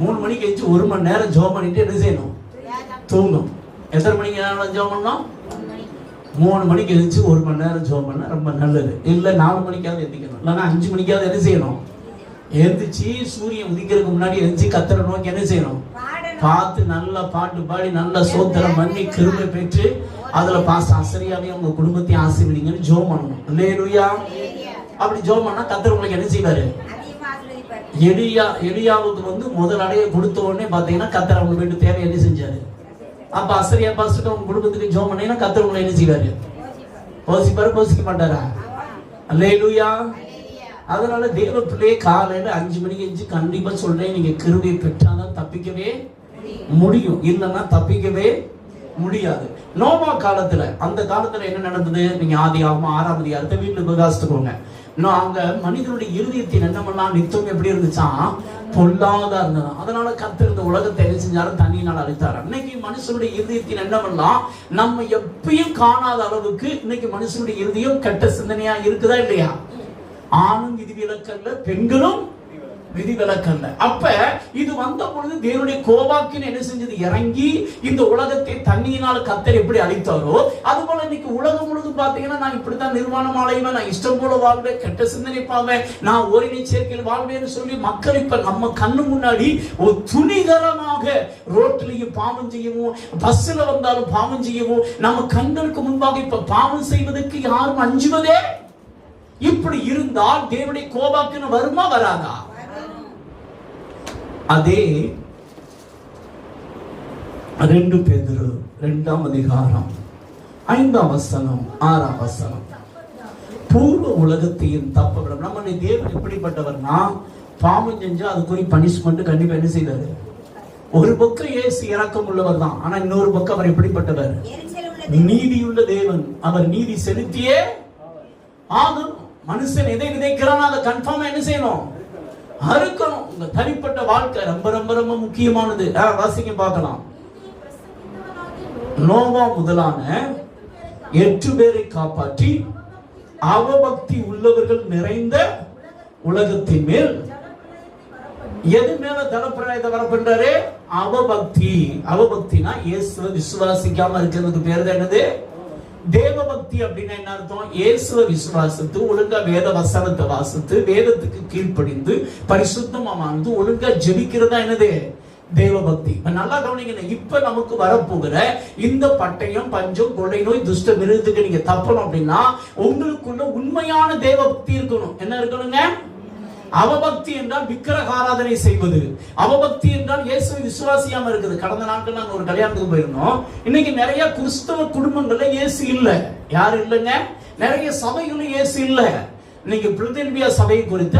3 மணிக்கு எழுந்து 1 மணி நேரம் ஜெபம் பண்ணிட்டு என்ன செய்யணும்? தூங்கும். எத்தனை மணிக்கு ஜெபம் பண்ணணும்? 3 மணிக்கு எழுந்து 1 மணி நேரம் ஜெபம் பண்ண ரொம்ப நல்லது. இல்ல 4 மணிக்காவது எந்திக்கணும், இல்லைன்னா 5 மணிக்காவது என்ன செய்யணும்? எழுந்திரிச்சு சூரியன் உதிக்கிறதுக்கு முன்னாடி எழுந்திரிச்சு கர்த்தரை நோக்கி என்ன செய்யணும்? பார்த்து நல்ல பாட்டு பாடி நல்ல சோத்திரம் பண்ணி கிருபை பெற்று அதுல பாஸ்டர் அசரியாவே உங்க குடும்பத்தையும் ஆசீர்வதிங்கன்னு ஜெபம் பண்ணணும். அல்லேலூயா. அப்படி ஜெபம் பண்ணா கர்த்தர் உங்களுக்கு என்ன செய்வாரு? எலியாவுக்கு முதல் அடைய கொடுத்த உடனே பாத்தீங்கன்னா கர்த்தர் அவங்க வீட்டு தேவை என்ன செஞ்சாரு? அப்ப அசரியா பாஸ்டர் உங்க குடும்பத்துக்கு ஜெபம் பண்ணீங்கன்னா கர்த்தர் உங்களை என்ன செய்வாரு? போசிப்பாரு, போசிக்க மாட்டாரா? அல்லேலூயா. அதனால தேவ பிள்ளையே காலையில 5 மணிக்கு எஞ்சி கண்டிப்பா சொல்றேன், நீங்க கிருபையை பெற்றாதான் தப்பிக்கவே முடியும், இல்லைன்னா தப்பிக்கவே முடியாது. நோவா காலத்துல, அந்த காலத்துல என்ன நடந்தது? நீங்க ஆதியாகமம் 6ஆம் அதிகாரத்தை வீட்டுல விகாசித்துக்கோங்க. அங்க மனிதனுடைய இருதயத்தின் எண்ணமெல்லாம் நித்தம் எப்படி இருந்துச்சா? பொல்லாதா இருந்தது. அதனால கர்த்தர் இந்த உலகத்தை என்ன செஞ்சாலும் தண்ணியினால் அழித்தார். இன்னைக்கு மனுஷனுடைய இருதயத்தின் எண்ணமெல்லாம் நம்ம எப்பயும் காணாத அளவுக்கு இன்னைக்கு மனுஷனுடைய இருதயம் கெட்ட சிந்தனையா இருக்குதா இல்லையா? ஆணும் விதிவிலக்கல்ல, பெண்களும் விதிவிலக்கல்ல. அப்ப இது வந்த பொழுது தேவனுடைய கோபாக்கின் என்ன செஞ்சது? இறங்கி இந்த உலகத்தை தண்ணியினால் கர்த்தர் எப்படி அழித்தாரோ அது போல இன்னைக்கு உலகம் முழுதும் பாத்தீங்கன்னா நான் இப்படித்தான் நிர்வாணம் அலைவேன், நான் இஷ்டம் போல வாழ்வேன், கெட்ட சிந்தனை பாவேன், நான் ஓரினை சேர்க்கையில் வாழ்வேன்னு சொல்லி மக்கள் இப்ப நம்ம கண்ணு முன்னாடி ஒரு துணிகரமாக ரோட்டிலையும் பாவம் செய்யவும், பஸ்ல வந்தாலும் பாவம் செய்யவும், நம்ம கண்களுக்கு முன்பாக இப்ப பாவம் செய்வதற்கு யாரும் அஞ்சுவதே. இப்படி இருந்தால் தேவனுடைய கோபாக்கின வருமா வராதா? அதே 2 பேதுரு 2ஆம் அதிகாரம் 5ஆம் வசனம் 6ஆம் வசனம், பூர்வ உலகத்தையும் தப்ப விட. நம்முடைய தேவன் எப்படிப்பட்டவர்னா, பாவம் செஞ்சா அதுக்குரிய பனிஷ்மெண்ட் கண்டிப்பா என்ன செய்வாரு? ஒரு பக்கம் இயேசு இரக்கம் உள்ளவர் தான், ஆனா இன்னொரு பக்கம் அவர் எப்படிப்பட்டவர்? நீதியுள்ள தேவன். அவர் நீதி செலுத்தியே ஆகும். மனுஷன் எதை விதைக்கிறான் அதை கன்ஃபார்மா என்ன செய்யணும்? அறுக்கணும். உங்க தனிப்பட்ட வாழ்க்கை ரொம்ப ரொம்ப ரொம்ப முக்கியமானது. வாசிக்க பார்க்கலாம். நோவா முதலான 8 பேரை காப்பாற்றி அவபக்தி உள்ளவர்கள் நிறைந்த உலகத்தின் மேல் எது மேல தலப்பிரளயத்தை வரப்பண்றாரு? அவபக்தி. அவபக்தினா இயேசுவை விசுவாசிக்காம இருக்கிறதுக்கு பேரு தான் என்னது? தேவபக்தி. அப்படின்னா என்ன அர்த்தம்? இயேசுவை விசுவாசித்து ஒழுங்கா வேத வசனத்தை வாசித்து வேதத்துக்கு கீழ்ப்படிந்து பரிசுத்தமா வாழ்ந்து ஒழுங்கா ஜெபிக்கிறதா என்னது? தேவபக்தி. நல்லா கவனிங்க. இப்ப நமக்கு வரப்போகிற இந்த பட்டயம், பஞ்சம், கொள்ளை நோய், துஷ்ட மிருகத்துக்கு நீங்க தப்பணும் அப்படின்னா உங்களுக்குள்ள உண்மையான தேவபக்தி இருக்கணும். என்ன இருக்கணுங்க? அவபக்தி என்றால் விக்கிரக ஆராதனை செய்வது. அவபக்தி என்றால் இயேசுவை விசுவாசியாம இருக்குது. கடந்த நாட்கள் நாங்க ஒரு கல்யாணத்துக்கு போயிருந்தோம். இன்னைக்கு நிறைய கிறிஸ்தவ குடும்பங்கள்ல இயேசு இல்ல. யாரு இல்லைங்க? நிறைய சபைகளும் இயேசு இல்ல. நீங்க பிலதெல்பியா சபை குறித்து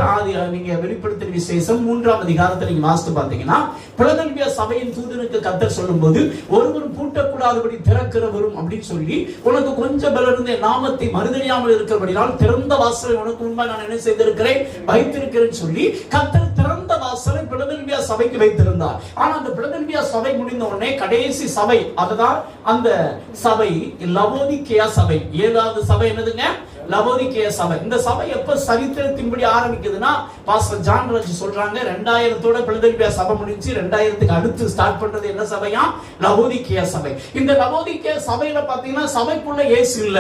நீங்க வெளிப்படுத்தின விசேஷம் 3ஆம் அதிகாரத்தை நீங்க வாசித்து பாத்தீங்கன்னா, பிலதெல்பியா சபையின் தூதனுக்கு கர்த்தர் சொல்லும்போது, ஒருவரும் பூட்டக்கூடாதபடி திறக்கிறவரும் அப்படின்னு சொல்லி, உனக்கு கொஞ்சம் பலம் இருந்து நாமத்தை மறுதலியாமல் இருக்கிறபடினால் திறந்த வாசலை உனக்கு முன்பாக நான் என்ன செய்திருக்கிறேன்? வைத்திருக்கிறேன் சொல்லி கர்த்தர் திறந்த வாசலை பிலதெல்பியா சபைக்கு வைத்திருந்தார். ஆனா அந்த பிலதெல்பியா சபை முடிந்த உடனே கடைசி சபை, அதுதான் அந்த சபை லவோதிக்கேயா சபை. 7வது சபை என்னதுங்க? லவோதிக்கேயா சபை. இந்த சபை எப்ப சரித்திரத்தின்படி ஆரம்பிக்குதுன்னா, பாஸ்டர் ஜான் ராஜ் சொல்றாங்க 2000தோட பிலதெல்பியா சபை முடிஞ்சு 2000க்கு அடுத்து ஸ்டார்ட் பண்றது என்ன சபையா? லவோதிக்கேயா சபை. இந்த லவோதிக்கேயா சபையில பாத்தீங்கன்னா சபைக்குள்ள இயேசு இல்ல.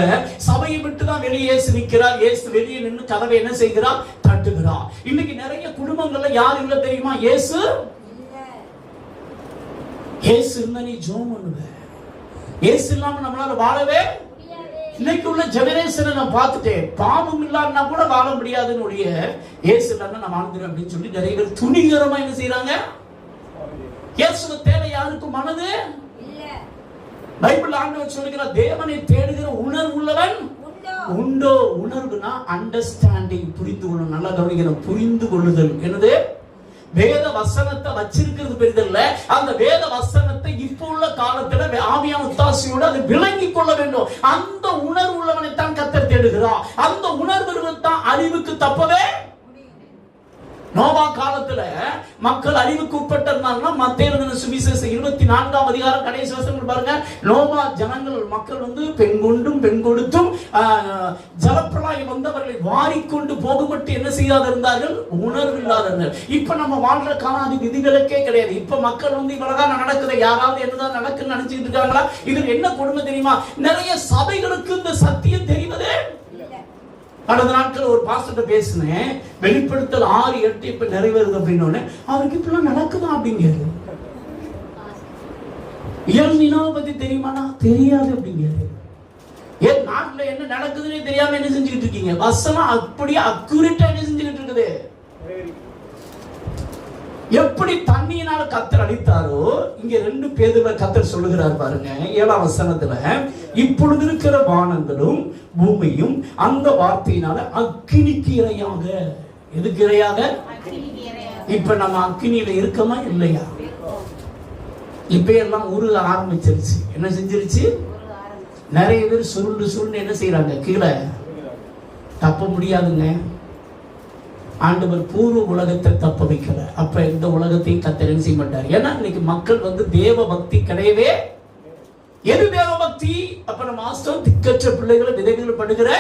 சபையை விட்டு தான் வெளியே இயேசு நிற்கிறார். இயேசு வெளியே நின்று கதவை என்ன செய்கிறார்? தட்டுகிறார். இன்னைக்கு நிறைய குடும்பங்கள்ல யார் இல்ல தெரியுமா? இயேசு. இயேசு இல்ல நீ ஜெபம் பண்ணுவ. இயேசு இல்லாம நம்மளால வாழவே. இன்னைக்கு உள்ள ஜெனரேஷனை நான் பார்த்துட்டேன். பாவம் இல்லாம கூட வாழ முடியாதுன்னு ஒழிய இயேசு இல்லைன்னா நான் வாழ்ந்துருவேன் அப்படின்னு சொல்லி நிறைய பேர் துணிகரமா என்ன செய்யறாங்க? இயேசுவை தேவை யாருக்கும் மனது இல்ல. பைபிள் ஆண்டவர் சொல்லுகிறார், தேவனை தேடுகிற உணர்வு உள்ளவன் உண்டோ. உணர்வுனா அண்டர்ஸ்டாண்டிங், புரிந்து கொள்ளணும். நல்லா கவனிக்கணும். புரிந்து கொள்ளுதல் என்னது? வேத வசனத்தை வச்சிருக்கிறது பெரிதல்ல, அந்த வேத வசனத்தை இப்ப உள்ள காலத்துல ஆவியான உத்தாசையோடு அதை விளங்கி கொள்ள வேண்டும். அந்த உணர்வு உள்ளவனை தான் கர்த்தர் தேடுகிறார். அந்த உணர்வு தான் அழிவுக்கு தப்பவே. நோவா காலத்துல மக்கள் அழிவுக்கு உட்பட்டிருந்தாங்கன்னா, மத்தேயு எழுதின சுவிசேஷம் 24ஆம் அதிகாரம் கடைசி வசனம் பாருங்க. நோவா ஜனங்கள் மக்கள் பெண் கொண்டும் பெண் கொடுத்தும் ஜலப்பிரளயம் வந்தவர்களை வாரிக்கொண்டு போகும்பட்டு என்ன செய்யாத இருந்தார்கள்? உணர்வு இல்லாதவர்கள். இப்ப நம்ம வாழ்ற காலம் அது விதிவிலக்கே கிடையாது. இப்ப மக்கள் இவ்வளவுதான் நடக்குது, யாராவது என்னதான் நடக்குன்னு நினைச்சிட்டு இருக்காங்களா? இதுல என்ன கொடுமை தெரியுமா? நிறைய சபைகளுக்கு இந்த சத்தியம் தெரிவதே. கடந்த நாட்கள் ஒரு பாஸ்டர்ட்ட பேசினேன். வெளிப்படுத்தல் 6:8 இப்ப நிறைவேறுது அப்படின்னு அவருக்கு இப்பெல்லாம் நடக்குதா அப்படிங்கிறது. இயல்நினாவை பத்தி தெரியுமானா? தெரியாது அப்படிங்கிறது. ஏன் நாட்டுல என்ன நடக்குதுன்னு தெரியாம என்ன செஞ்சுக்கிட்டு இருக்கீங்க? வசனம் அப்படியே அக்யூரேட்டா என்ன செஞ்சுக்கிட்டு இருக்குது. எப்படி தண்ணியினால கர்த்தர் அடித்தாரோ, இங்க 2 பேதுருல கர்த்தர் சொல்லுகிறார் பாருங்க 7ஆம் வசனத்துல, இப்பொழுது இருக்கிற வானங்களும் பூமியும் அந்த வார்த்தையினால அக்கினிக்கு இரையாக. எதுக்கு இரையாக? இப்ப நம்ம அக்கினியில இருக்கமா இல்லையா? இப்ப எல்லாம் உருக ஆரம்பிச்சிருச்சு. என்ன செஞ்சிருச்சு? நிறைய பேர் சுருண்டு என்ன செய்யறாங்க? கீழே தப்ப முடியாதுங்க. ஆண்டவர் பூர்வ உலகத்தை தப்ப வைக்கல. அப்ப இந்த உலகத்தையும் கர்த்தர் செய்ய மாட்டார். ஏன்னா இன்னைக்கு மக்கள் தேவ பக்தி கிடையவே. எது தேவ பக்தி? அப்ப நம்ம ஆஸ்தம் திக்கற்ற பிள்ளைகளை விதைகள் படுகிற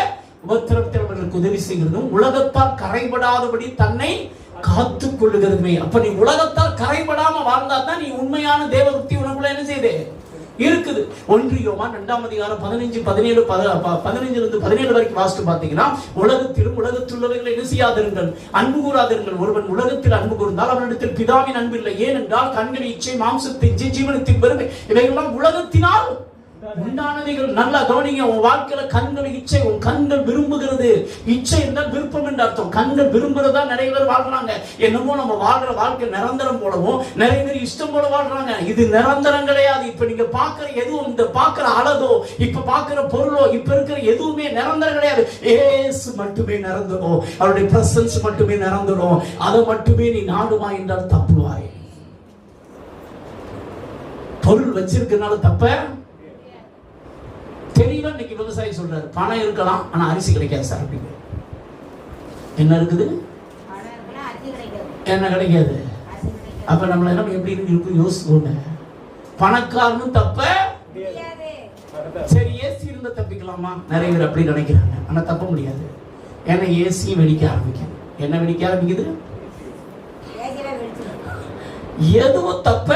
உபத்திரவத்தில் அவர்களுக்கு உதவி செய்கிறதும், உலகத்தால் கரைபடாதபடி தன்னை காத்துக் கொள்ளுகிறதுமே. அப்ப நீ உலகத்தால் கரைபடாம வாழ்ந்தா தான் நீ உண்மையான தேவ பக்தி உனக்குள்ள என்ன செய்யுது இருக்குது. 1 யோவான் 2ஆம் அதிகாரம் 15-17 வரைக்கும் வாசித்து பார்த்தீங்கன்னா, உலகத்திலும் உலகத்துள்ளவைகளை என்ன செய்யாதிருங்கள், அன்பு கூறாதிருங்கள். ஒருவன் உலகத்தில் அன்பு கூர்ந்தால் அவனிடத்தில் பிதாவின் அன்பு இல்லை. ஏனென்றால் கண்கள் இச்சை, மாம்சத்தின் ஜீவனத்தின் பெருமை இவையெல்லாம் உலகத்தினால் உண்டானவைகள். நல்லா கவனிங்க. உன் வாழ்க்கையில கண்கள் இச்சை, உன் கண்கள் விரும்புகிறது. இச்சை என்றால் விருப்பம் என்று அர்த்தம். கண்கள் விரும்புறதா நிறைய பேர் வாழ்றாங்க. என்னமோ நம்ம வாழ்ற வாழ்க்கை நிரந்தரம் போலவும் நிறைய பேர் இஷ்டம் போல வாழ்றாங்க. இது நிரந்தரம் கிடையாது. இப்ப நீங்க பாக்குற எதுவும், இந்த பாக்குற அழகோ, இப்ப பாக்குற பொருளோ, இப்ப இருக்கிற எதுவுமே நிரந்தரம் கிடையாது. ஏசு மட்டுமே நிரந்தரம். அவருடைய பிரசன்ஸ் மட்டுமே நிரந்தரம். அதை மட்டுமே நீ நாடுவா என்றால் தப்புவாய். பொருள் வச்சிருக்கனால தப்ப தெளிவா இன்னைக்கு விவசாயி சொல்றாரு, பணம் இருக்கலாம் ஆனா அரிசி கிடைக்காது சார். அப்படிங்க என்ன இருக்குது? என்ன கிடைக்காது? அப்ப நம்மள என்ன எப்படி இருக்கு யோசிக்கோங்க. பணக்காரனும் தப்ப, சரி ஏசி இருந்தா தப்பிக்கலாமா? நிறைய பேர் அப்படி நினைக்கிறாங்க. ஆனா தப்ப முடியாது. ஏன்னா ஏசி வெடிக்க ஆரம்பிக்கும். என்ன வெடிக்க ஆரம்பிக்குது? எதுவும் தப்ப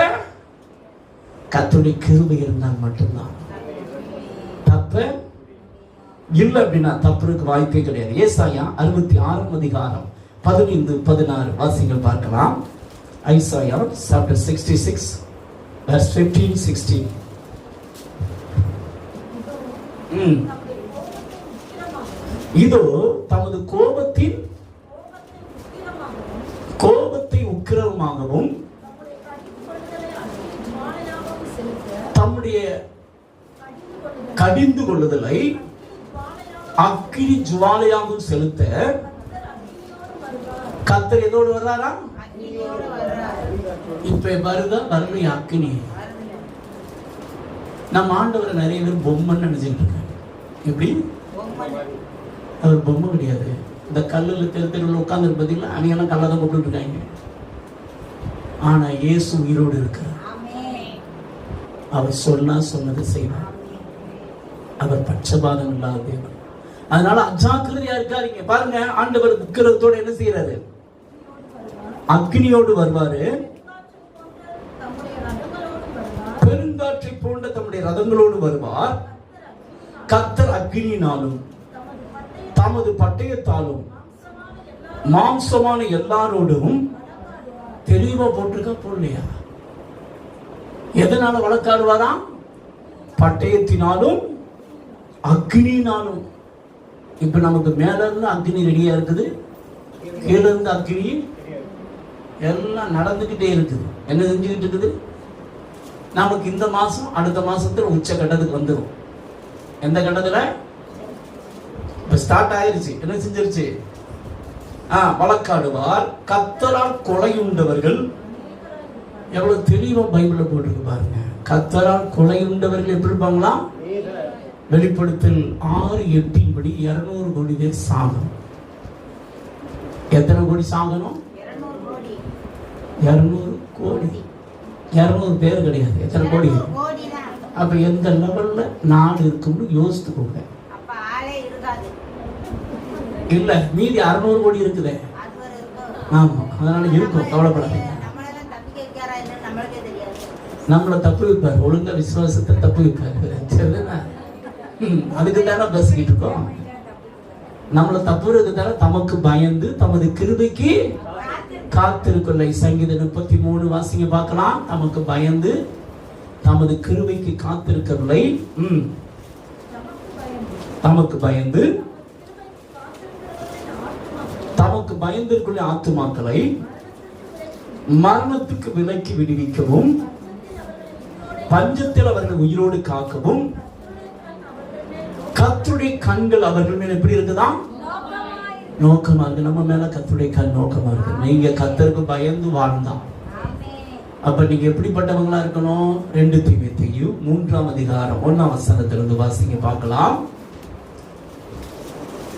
கர்த்தருடைய கிருபை இருந்தால் மட்டும்தான். தப்ப இல்ல அப்படின்னா தப்புக்கு வாய்ப்பே கிடையாது. ஏசாயா 66ஆம் அதிகாரம் 15-16 வாசிகள் பார்க்கலாம். Isaiah chapter 66 verse 15-16. இதோ தமது கோபத்தை உக்கிரமாகவும் தம்முடைய கடிந்து கொள்ளுதலை அக்கினி ஜுவாலையாகவும் செலுத்த கர்த்தர் எதோடு வர்றாரா? இப்ப வருதா? வரலையா அக்கினி? நம்ம ஆண்டவரை நிறைய பேர் பொம்மைன்னு நினைச்சிட்டு இருக்காங்க. எப்படி? அவர் பொம்மை கிடையாது. இந்த கல்லுல தெருவில் உட்கார்ந்து பார்த்தீங்களா, அவங்க கல்லை தான் கூப்பிட்டு இருக்காங்க. ஆனா இயேசு உயிரோடு இருக்கிறார். அவர் சொன்னது செய்வார். அவர் பட்சபாதம் இல்லாத தேவன். அதனால அஜாக்கிரதையா இருக்காதீங்க. பாருங்க, ஆண்டவர் உக்கிரத்தோட என்ன செய்யறாரு? அக்னியோடு வருவாரு. பெருங்காற்றை போன்ற தம்முடைய ரதங்களோடு வருவார். கர்த்தர் அக்னியினாலும் தமது பட்டயத்தாலும் மாம்சமான எல்லாரோடும் தெளிவா போட்டிருக்கா போடலையா? எதனால வழக்காடுவாராம்? பட்டயத்தினாலும் அக்னியினாலும். இப்ப நமக்கு மேல இருந்து அக்னி ரெடியா இருக்குது, கீழே இருந்து அக்னி எல்லாம் நடந்துகிட்டே இருக்குது. என்ன செஞ்சுக்கிட்டு இருக்குது? நமக்கு இந்த மாசம் அடுத்த மாசத்துல உச்ச கட்டத்துக்கு வந்துடும். எந்த கட்டத்துல? இப்ப ஸ்டார்ட் ஆயிருச்சு. என்ன செஞ்சிருச்சு? வழக்காடுவார். கர்த்தரால் கொலையுண்டவர்கள். எவ்வளவு தெளிவா பைபிள்ல போட்டிருக்கு பாருங்க. கர்த்தரால் கொலையுண்டவர்கள் எப்படி இருப்பாங்களாம்? வெளிப்படுத்தல் 6:8 படி 200 கோடி பேர் சாகணும். எத்தனை கோடி சாகணும்? 200 கோடி. 200 பேர் கிடையாது. எத்தனை கோடி? அப்ப எந்த லெவல்ல நாடு இருக்கும்னு யோசித்துக்கோங்க. இல்ல, மீதி 600 கோடி இருக்குதே. ஆமா, அதனால இருக்கும், கவலைப்படாதீங்க. நம்மளை தப்பு வைப்பார். ஒழுங்கா விசுவாசத்தை தப்பு வைப்பாரு. சரிதானே? அதுக்கு தானே பேசிக்கிட்டு இருக்கோம். நம்மளை தப்புறதுக்கு தானே தமக்கு பயந்து தமது கிருபைக்கு காத்திருக்கலை. சங்கீதம் 33 வாசிங்க பார்க்கலாம். தமக்கு பயந்து தமது கிருபைக்கு காத்திருக்கவில்லை. தமக்கு பயந்து பயந்திருக்கிற ஆத்துமாக்களை மரணத்துக்கு விலக்கி விடுவிக்கவும் பஞ்சத்தில் அவர்கள் உயிரோடு காக்கவும் கர்த்தருடைய கண்கள் அவர்கள் மேல எப்படி இருக்குதா? நோக்கமா இருக்கு. நம்ம மேல கர்த்தருடைய கண் நோக்கமா இருக்கு. நீங்க கர்த்தருக்கு பயந்து வாழ்ந்தா அப்ப நீங்க எப்படிப்பட்டவங்களா இருக்கணும்? 2 தீமோத்தேயு 3ஆம் அதிகாரம் 1ஆம் வசனத்திலிருந்து வாசிங்க பார்க்கலாம்.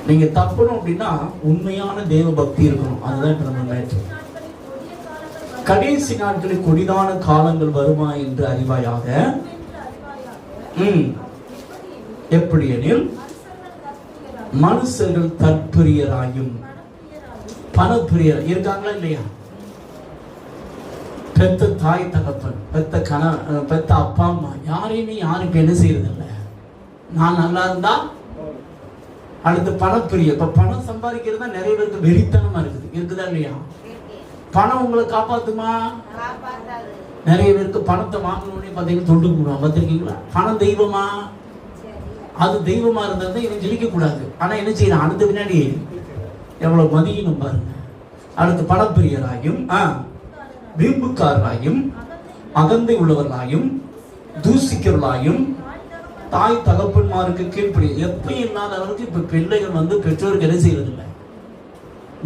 நீங்க தப்பணும் அப்படின்னா உண்மையான தேவ பக்தி இருக்கணும். அதுதான் இப்ப நம்ம மேட்ரு. கடைசி நாட்களில் கொடிதான காலங்கள் வருமா என்று அறிவாயாக. எப்படி எனில் மனுஷர்கள் தற்பிரியராயும் பணப்பிரியர் இருக்காங்களா இல்லையா? பெத்த தாய் தகப்பன், பெத்த அப்பா அம்மா யாரையுமே யாருக்கு என்ன செய்யறது இல்லை. நான் நல்லா இருந்தா அடுத்து பணப்பிரிய. இப்ப பணம் சம்பாதிக்கிறது தான் நிறைய பேருக்கு வெறித்தனமா இருக்குதா இல்லையா? பணம் உங்களை காப்பாத்துமா? நிறைய பேருக்கு பணத்தை வாங்கணும்னே பார்த்தீங்கன்னா தொண்டு கூடுவாங்க. பார்த்திருக்கீங்களா? பணம் தெய்வமா? அது தெய்வமா இருந்தா இவன் ஜெயிக்க கூடாது. ஆனா என்ன செய்யறான்? அடுத்த பின்னாடி எவ்வளவு மதியணும் பாருங்க. அடுத்து பணப்பிரியராயும் வீம்புக்காரராயும் அகந்தை உள்ளவர்களாயும் தூசிக்கிறவர்களாயும் தாய் தகப்பன்மாருக்கு கீழ்ப்படி. எப்பயும் இல்லாத அளவுக்கு இப்ப பிள்ளைகள் பெற்றோருக்கு என்ன செய்யறது இல்லை,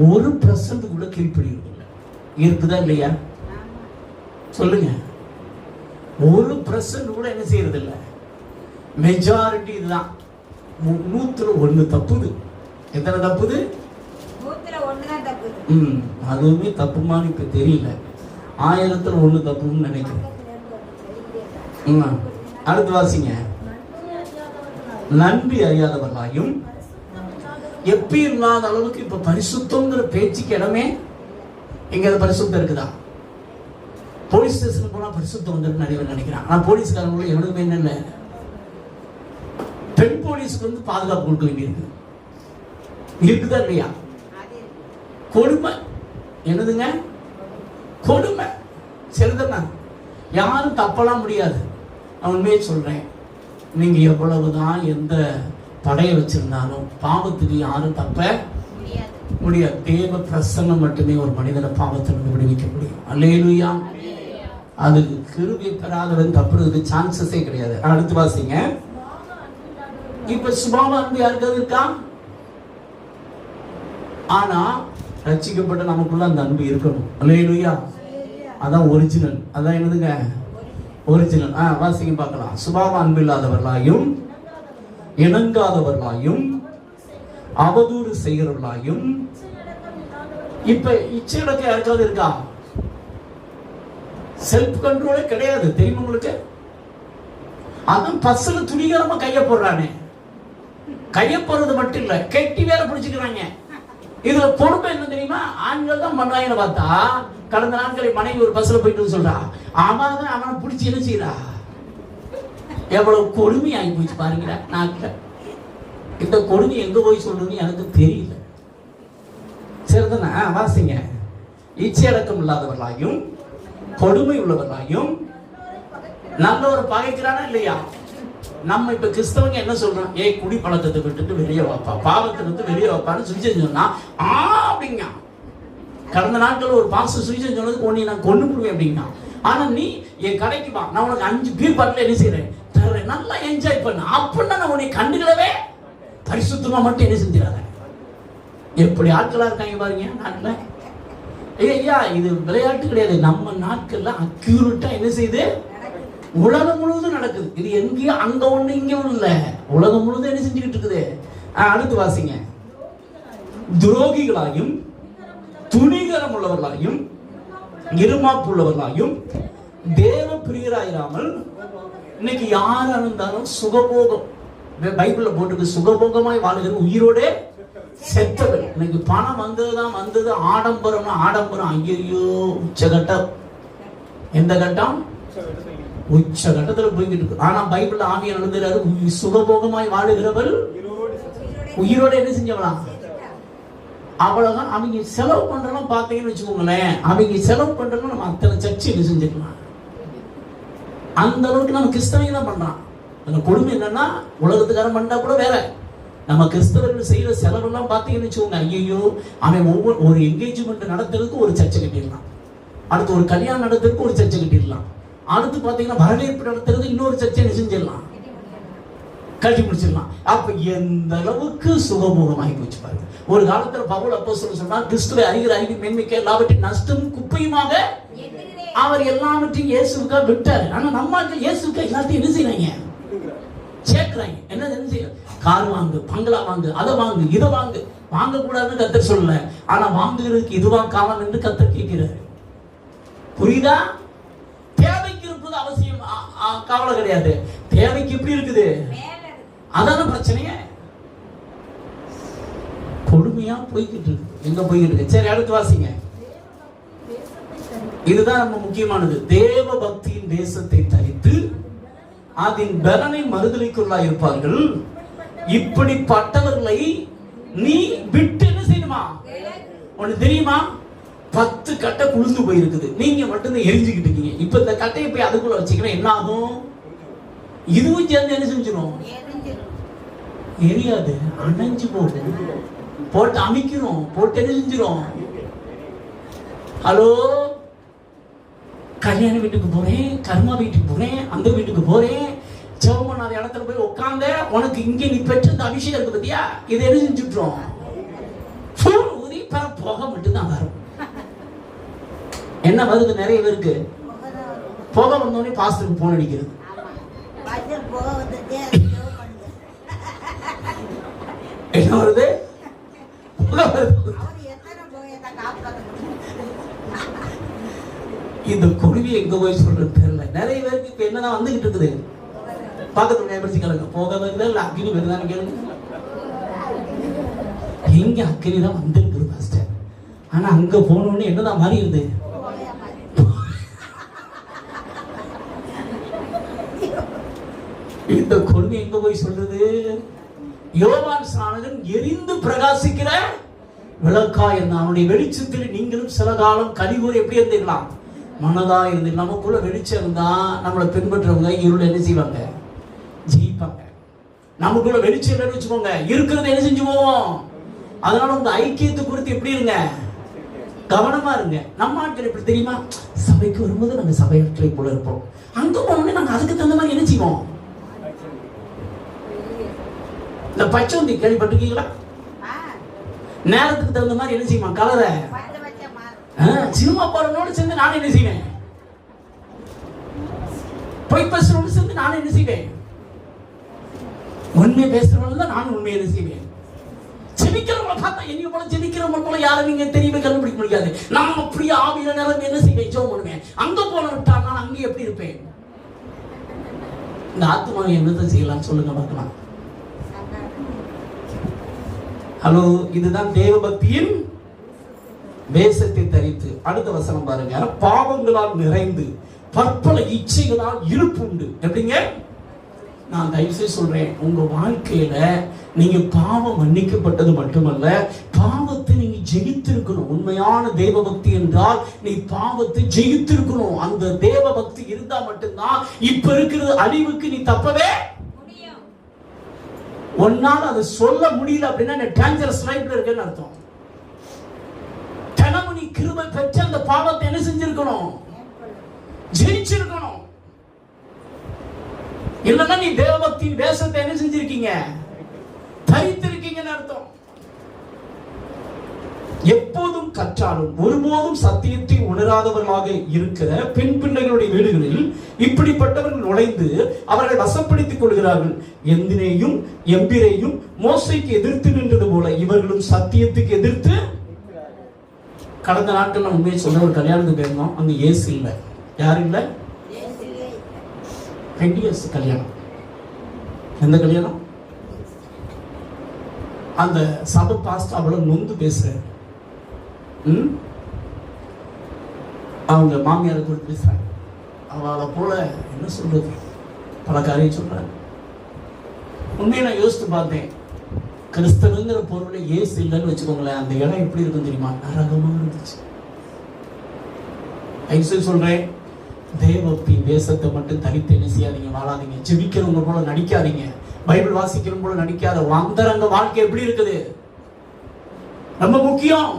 1% கூட கீழ்ப்படிறது இல்லை. இருக்குதா இல்லையா? சொல்லுங்க. 1% கூட என்ன செய்யறது இல்லை. மெஜாரிட்டி இதுதான். 100ல் 1 தப்புது. எத்தனை தப்புது? 100ல் 1 தப்புது. அதுவுமே தப்புமான்னு இப்ப தெரியல. 1000ல் 1 தப்புன்னு நினைக்கிறேன். அடுத்து வாசிங்க. நன்றி அறியாதவர்களாயும். எப்ப இல்லாத அளவுக்கு இப்ப பரிசுத்தங்கிற பேச்சுக்கு இடமே எங்க பரிசுத்தம் இருக்குதா? போலீஸ் ஸ்டேஷன் போனா பரிசுத்தம் வந்து நிறைய பேர் நினைக்கிறான். ஆனா போலீஸ்காரங்களும் எவனுக்குமே என்ன இல்லை. பெண் போலீஸுக்கு பாதுகாப்பு கொடுக்க வேண்டியிருக்கு. இருக்குதா இல்லையா? கொடுமை. என்னதுங்க? கொடுமை. சரிதானா? யாரும் தப்பலாம் முடியாது. நான் உண்மையே சொல்றேன். நீங்க எவ்வளவுதான் எந்த தடையை வச்சிருந்தாலும் பாவத்துக்கு யாரும் தப்ப முடியாது. தேவ பிரசன்னம் மட்டுமே ஒரு மனிதனை பாவத்திலிருந்து விடுவிக்க முடியும். அல்லேலூயா. அதுக்கு கிருபை பெறாதவன் தப்புறதுக்கு சான்சஸே கிடையாது. அடுத்து வாசிங்க. இப்ப சுபாவ அன்பு யாருக்காவது இருக்கா? ஆனா ரட்சிக்கப்பட்ட நமக்குள்ள அந்த அன்பு இருக்கணும். அல்லேலூயா. அதான் ஒரிஜினல். அதான் என்னதுங்க? ஒரிஜினல். வாசிங்க பார்க்கலாம். சுபாவ அன்பு இல்லாதவர்களாயும் இணங்காதவர்களாயும் அவதூறு செய்கிறவர்களாயும். இப்ப இச்சையடக்கம் யாருக்காவது இருக்கா? செல்ஃப் கண்ட்ரோலே கிடையாது. தெரியுமா உங்களுக்கு? அதான் பஸ்ல துணிகரமா கைய போடுறானே. கைய போடுறது மட்டும் இல்ல, கெட்டி வேற பிடிச்சுக்கிறாங்க. இதுல பொறுப்பு என்ன தெரியுமா? ஆண்கள் தான் பண்றாங்கன்னு பார்த்தா கடந்த நாட்களில் மனைவி ஒரு பஸ்ல போயிட்டு சொல்றா, அவன் அவனை பிடிச்சி என்ன செய்யறா? எவ்வளவு கொடுமை ஆகி போச்சு பாருங்க நாட்டுல. இந்த கொடுமை எங்க போய் சொல்றதுன்னு எனக்கு தெரியல. சரிதானா? வாசிங்க. இச்சையடக்கம் இல்லாதவர்களாயும் கொடுமை உள்ளவர்களாயும் நல்லவரை பகைக்கிறானா இல்லையா? நம்ம இப்ப கிறிஸ்தவங்க என்ன சொல்றோம்? குடி பழக்கத்தை விட்டுட்டு வெளியே வாப்பா, பாவத்தை விட்டு வெளியே வாப்பான்னு சுவிசேஷம் சொன்னா அப்படிங்க. கடந்த நாட்கள் ஒரு பாஸ்டர் சுவிசேஷம் சொன்னதுக்கு உன்னை நான் கொண்டு போடுவேன் அப்படிங்க. ஆனா நீ என் கடைக்கு வா, நான் உனக்கு 5 பீர் பாட்டில் என்ன செய்யறேன் தர்றேன், நல்லா என்ஜாய் பண்ண. அப்படின்னா நான் உன்னை கண்டுகளவே பரிசுத்தமா மட்டும் என்ன செஞ்சிடாத. எப்படி ஆட்களா இருக்காங்க பாருங்க நாட்டுல. ஐயா இது விளையாட்டு கிடையாது. நம்ம நாட்கள்ல அக்யூரேட்டா என்ன செய்யுது? உலகம் முழுவதும் நடக்குது. இது எங்கேயும் அங்க ஒண்ணு இங்க ஒண்ணு இல்ல, உலகம் முழுவதும் என்ன செஞ்சுக்கிட்டு இருக்குது. அடுத்து வாசிங்க. துரோகிகளாயும் துணிகரம் உள்ளவர்களாயும் இருமாப்பு உள்ளவர்களாயும் தேவ பிரியராயிராமல். இன்னைக்கு யாரா இருந்தாலும் சுகபோகம், பைபிள்ல போட்டு சுகபோகமாய் வாழுகிற உயிரோட செத்தவர்கள். இன்னைக்கு பணம் வந்தது ஆடம்பரம்னா ஆடம்பரம். ஐயோ உச்சகட்டம். எந்த கட்டம்? உச்ச கட்டத்துல போய்கிட்டு இருக்கு. ஆனா பைபிள்ல ஆவியார் எழுதுறாரு, சுகபோகமாய் வாழுகிறவள் உயிரோட என்ன செஞ்சவளா? அவ்வளவுதான். அவங்க செலவு பண்றோம் பாத்தீங்கன்னு வச்சுக்கோங்களேன். அவங்க செலவு பண்றோம் நம்ம அத்தனை சர்ச்சை என்ன செஞ்சிடலாம். அந்த அளவுக்கு நம்ம கிறிஸ்தவங்க தான் பண்றான். அந்த கொடுமை என்னன்னா உலகத்துக்காரன் பண்ணா கூட வேற, நம்ம கிறிஸ்தவர்கள் செய்யற செலவெல்லாம் பார்த்தீங்கன்னு வச்சுக்கோங்க, ஐயோ அவன் ஒரு என்கேஜ்மெண்ட் நடத்துறதுக்கு ஒரு சர்ச்சை கட்டிடலாம், அடுத்து ஒரு கல்யாணம் நடத்துறதுக்கு ஒரு சர்ச்சை கட்டிடலாம், அடுத்து பார்த்தீங்கன்னா வரவேற்பு நடத்துறது இன்னொரு சர்ச்சை செஞ்சிடலாம், கட்டி முடிச்சிடலாம். அப்ப எந்த அளவுக்கு சுகமுகமாகி போச்சு பாருங்க. ஒரு காலத்துல பவுல் அப்போஸ்தலன் சொன்னா, கிறிஸ்துவை அறிகிற அறிவு மேன்மைக்கு எல்லாவற்றின் நஷ்டம் குப்பையுமாக அவர் எல்லாவற்றையும் இயேசுக்காக விட்டாரு. ஆனா நம்ம இயேசுக்கு எல்லாத்தையும் என்ன செய்யறாங்க, சேர்க்கிறாங்க. என்ன செய்ய, கார் வாங்கு, பங்களா வாங்கு, அதை வாங்கு, இதை வாங்கு. வாங்க கூடாதுன்னு கர்த்தர் சொல்லல, ஆனா வாங்குறதுக்கு இதுவா காலம் என்று கர்த்தர் கேட்கிறாரு. புரியுதா? தேவைக்கு இருப்பது அவசியம் கவலை கிடையாது, தேவைக்கு எப்படி இருக்குது அதான பிரச்சனையே. கொடுமையா போய்கிட்டு இருக்கு, எங்க போய்கிட்டு இருக்கு. சரி, அடுத்து வாசிங்க. இதுதான் நம்ம முக்கியமானது. தேவ பக்தியின் தேசத்தை தரித்து அதன் பலனை மறுதலைக்குள்ளாய் இருப்பார்கள். இப்படிப்பட்டவர்களை நீ விட்டு என்ன செய்யணுமா? உனக்கு தெரியுமா, 10 கட்டை குளிர்ந்து போயிருக்குது, நீங்க மட்டும் எரிஞ்சுக்கிட்டு இருக்கீங்க. இப்ப இந்த கட்டையை போய் அதுக்குள்ள வச்சுக்கணும், என்ன ஆகும்? இதுவும் சேர்ந்து என்ன செஞ்சிடும்? எரியாது, அணைஞ்சு போகும். போட்டு அமைக்கிறோம், போட்டு என்ன செஞ்சிடும்? ஹலோ, கல்யாண வீட்டுக்கு போறேன், கர்மா வீட்டுக்கு போறேன், அந்த வீட்டுக்கு போறேன், ஜெபம் பண்ணாத இடத்துல போய் உட்கார்ந்த, உனக்கு இங்கே நீ பெற்ற இந்த அபிஷேகம் இருக்கு பத்தியா, இதை என்ன செஞ்சுட்டோம்? ஊதி பெற போக மட்டும்தான் வரும். என்ன வருது? நிறைய பேருக்கு போக வந்தோடனே பாஸ்டருக்கு போன் அடிக்கிறது. என்ன வருது? இந்த குருவி எங்க போய் சொல்றது தெரியல. நிறைய பேருக்கு இப்ப என்னதான் வந்துகிட்டு இருக்குது, பக்கத்துல கேளுங்க, போக வருது இல்ல அக்னி வருதான்னு கேளுங்க. எங்க அக்னி தான் வந்துருக்கு பாஸ்டர், ஆனா அங்க போனோன்னு என்னதான் மாறி இருது? இந்த குருவி எங்க போய் சொல்றது? யோவான் ஸ்நானகன் எரிந்து பிரகாசிக்கிற விளக்கா இருந்தான். அவனுடைய வெளிச்சத்தில் நீங்களும் சில காலம் கலிகூர் எப்படி இருந்தீங்களா? மனதா இருந்து. நமக்குள்ள வெளிச்சம் இருந்தா நம்மளை பின்பற்றவங்க இருள் என்ன செய்வாங்க? ஜெயிப்பாங்க. நமக்குள்ள வெளிச்சம் இல்லைன்னு வச்சுக்கோங்க, இருக்கிறத என்ன செஞ்சு போவோம். அதனால உங்க ஐக்கியத்தை குறித்து எப்படி இருங்க, கவனமா இருங்க. நம்ம ஆட்கள் எப்படி தெரியுமா, சபைக்கு வரும்போது நாங்க சபையற்றை போல இருப்போம், அங்க போனோடனே நாங்க அதுக்கு தகுந்த மாதிரி என்ன செய்வோம். இந்த பச்சை கேள்விப்பட்டிருக்கீங்களா? நேரத்துக்கு தகுந்த மாதிரி என்ன செய்வோம், கலரை. சினிமா போறவனோடு சேர்ந்து நான் என்ன செய்வேன், பொய் பேசுறவனோடு சேர்ந்து நான் என்ன செய்வேன், உண்மை பேசுறவங்க தான் நான் உண்மை என்ன செய்வேன். ஜெபிக்கிறவங்களை பார்த்தா என்னைய போல ஜெபிக்கிறவங்க போல யாரும் நீங்க தெரியவே கண்டுபிடிக்க முடியாது. நான் அப்படியே ஆவியில நிலைமை என்ன செய்வேன், ஜெபம் பண்ணுவேன். அங்க போன விட்டா நான் அங்கே எப்படி இருப்பேன்? இந்த ஆத்மா என்னத்தை செய்யலாம் சொல்லுங்க பார்க்கலாம். ஹலோ, இதுதான் தேவ பக்தியின் வேஷத்தை தரித்து. அடுத்த வசனம் பாருங்க. பாவங்களால் நிறைந்து பற்பல இச்சைகளால் இருப்புண்டு. எப்படிங்க? நான் தயவுசெய்து சொல்றேன், உங்க வாழ்க்கையில நீங்க பாவம் மன்னிக்கப்பட்டது மட்டுமல்ல, பாவத்தை நீங்க ஜெயித்திருக்கணும். உண்மையான தேவ பக்தி என்றால் நீ பாவத்தை ஜெயித்திருக்கணும். அந்த தேவ பக்தி இருந்தா மட்டும்தான் இப்ப இருக்கிற அழிவுக்கு நீ தப்பவே முடியும். ஒன்னால அதை சொல்ல முடியல அப்படின்னா டேஞ்சரஸ் லைஃப்ல இருக்குன்னு அர்த்தம். தினமும் நீ கிருபை பெற்ற அந்த பாவத்தை என்ன செஞ்சிருக்கணும், ஜெயிச்சிருக்கணும். இல்லன்னா நீ தேவபக்தியின் வேஷத்தை என்ன செஞ்சிருக்கீங்க, தரித்திருக்கீங்கன்னு அர்த்தம். எப்போதும் கற்றாலும் ஒருபோதும் சத்தியத்தை உணராதவர்களாக இருக்கிற பெண் பிள்ளைகளுடைய வீடுகளில் இப்படிப்பட்டவர்கள் நுழைந்து அவர்கள் வசப்படுத்திக் கொள்கிறார்கள். எந்தினேயும் எம்பிரையும் மோசைக்கு எதிர்த்து நின்றது போல இவர்களும் சத்தியத்துக்கு எதிர்த்து. கடந்த நாட்கள் நான் உண்மையை சொன்ன, ஒரு கல்யாணத்துக்கு போயிருந்தோம். அங்க ஏசு இல்லை. யாரும் இல்லை. கல்யாணம். எந்த கல்யாணம்? அந்த சபை பாஸ்டர் அவ்வளவு நொந்து பேசுற, அவங்க மாமியாரை குறித்து பேசுறாங்க. அவளை போல என்ன சொல்றது, பல காரியம் சொல்றாங்க. உண்மையை நான் யோசித்து பார்த்தேன். கிறிஸ்தவங்கிற பொருளை ஏசு இல்லைன்னு வச்சுக்கோங்களேன், அந்த இடம் எப்படி இருக்கும் தெரியுமா? நரகமா இருந்துச்சு. ஐசு சொல்றேன், தேவபக்தி வேஷத்தை மட்டும் தனித்து என்ன செய்யாதீங்க, வாழாதீங்க. ஜெபிக்கிறவங்க போல நடிக்காதீங்க. பைபிள் வாசிக்கணும் போல நடிக்காத. அந்தரங்க வாழ்க்கை எப்படி இருக்குது ரொம்ப முக்கியம்.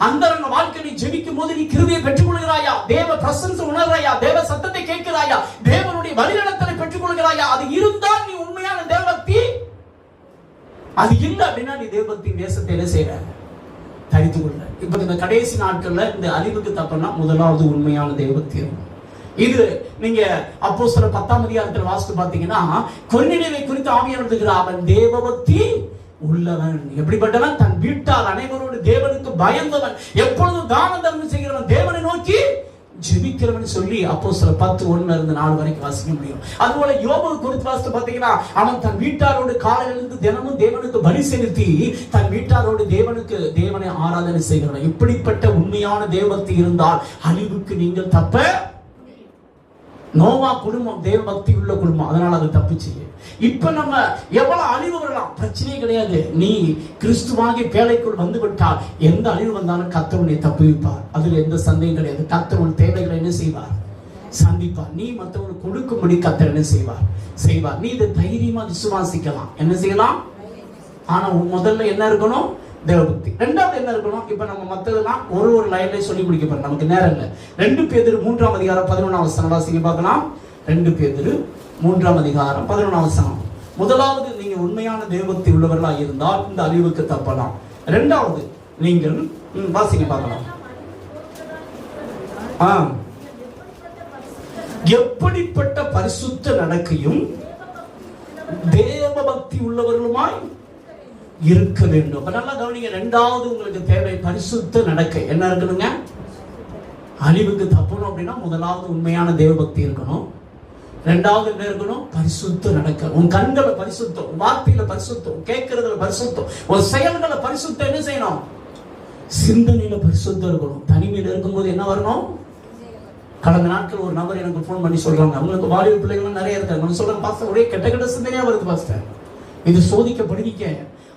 அந்தரங்க வாழ்க்கை நீ ஜெபிக்கும் போது நீ கிருபையை பெற்றுக் கொள்கிறாயா, தேவ பிரசன்ஸ் உணர்றாயா, தேவ சத்தத்தை கேட்கிறாயா, தேவனுடைய வழிநடத்தலை பெற்றுக் கொள்கிறாயா, அது இருந்தால் நீ உண்மையான தேவபக்தி. அது இல்லை அப்படின்னா நீ தேவபக்தி தேசத்தை என்ன செய்யற தரித்து கொள்ள. இப்ப இந்த கடைசி நாட்கள்ல இந்த அழிவுக்கு தப்பனா முதலாவது உண்மையான தேவபக்தி. இது நீங்க அப்போஸ்தலர் 10ஆம் அதிகாரத்தில் வாசித்து பார்த்தீங்கன்னா, கொர்நேலியுவை குறித்து ஆவியானவர் சொல்கிறார், அவன் தேவபக்தி உள்ளவன். எப்படிப்பட்டவன்? தன் வீட்டார் அனைவரோடு தேவனுக்கு பயந்தவன், எப்பொழுதும் தான தர்மம் செய்கிறவன், தேவனை நோக்கி ஜெபிக்கிறவன் சொல்லி அப்போஸ்தலர் 10:1-4 வரைக்கும் வாசிக்க முடியும். அதுபோல யோபு குறித்து வாசித்து பார்த்தீங்கன்னா, அவன் தன் வீட்டாரோடு காலையிலிருந்து தினமும் தேவனுக்கு பலி செலுத்தி தன் வீட்டாரோடு தேவனை ஆராதனை செய்கிறவன். இப்படிப்பட்ட உண்மையான தேவபக்தி இருந்தால் அழிவுக்கு நீங்கள் தப்ப. நோவா குடும்பம் தேவபக்தி உள்ள குடும்பம், அதனால அது தப்பிச்சு. இப்ப நம்ம எவ்வளவு அழிவு வரலாம் பிரச்சனையே கிடையாது. நீ கிறிஸ்துவாகி பேழைக்குள் வந்து விட்டால் எந்த அழிவு வந்தாலும் கர்த்தர் உன்னை தப்புவிப்பார். அதுல எந்த சந்தேகம் கிடையாது. கர்த்தர் உன் தேவைகளை என்ன செய்வார்? சந்திப்பார். நீ மற்றவங்களுக்கு கொடுக்கும்படி கர்த்தர் என்ன செய்வார். நீ இதை தைரியமா விசுவாசிக்கலாம். என்ன செய்யலாம்? ஆனா முதல்ல என்ன இருக்கணும்? தேவபக்தி. ரெண்டாவது என்ன இருக்கணும்? இப்ப நம்ம மத்ததெல்லாம் ஒரு லைன்ல சொல்லி முடிக்க போறோம், நமக்கு நேரம் இல்லை. 2 பேதுரு 3ஆம் அதிகாரம் 11ஆம் வசனம் வாசிங்க பார்க்கலாம். 2 பேதுரு 3ஆம் அதிகாரம் 11ஆம் வசனம். முதலாவது, நீங்க உண்மையான தேவபக்தி உள்ளவர்களாக இருந்தால் இந்த அழிவுக்கு தப்பலாம். இரண்டாவது, நீங்கள் வாசிங்க பார்க்கலாம். எப்படிப்பட்ட பரிசுத்த நடக்கையும் தேவபக்தி உள்ளவர்களுமாய் இருக்க வேண்டும். அப்ப நல்லா கவனிங்க. இரண்டாவது உங்களுக்கு தேவை பரிசுத்த நடக்கை. என்ன இருக்கணுங்க? அழிவுக்கு தப்பணும் அப்படின்னா முதலாவது உண்மையான தேவபக்தி இருக்கணும். இரண்டாவது என்ன இருக்கணும்? பரிசுத்த நடக்க. உன் கண்களை பரிசுத்தம், உன் வார்த்தையில பரிசுத்தம், கேட்கறதுல பரிசுத்தம், உன் செயல்களை பரிசுத்தம். என்ன செய்யணும்? சிந்தனையில பரிசுத்தம் இருக்கணும். தனிமையில இருக்கும்போது என்ன வரணும்? கடந்த நாட்கள் ஒரு நபர் எனக்கு போன் பண்ணி சொல்றாங்க, அவங்களுக்கு வாலிப பிள்ளைகள் நிறைய இருக்காங்க. சொல்றாங்க, பாஸ்டர் ஒரே கெட்ட கெட்ட சிந்தனையா வருது பாஸ்டர், இது சோதிக்கப்படுவிக்க.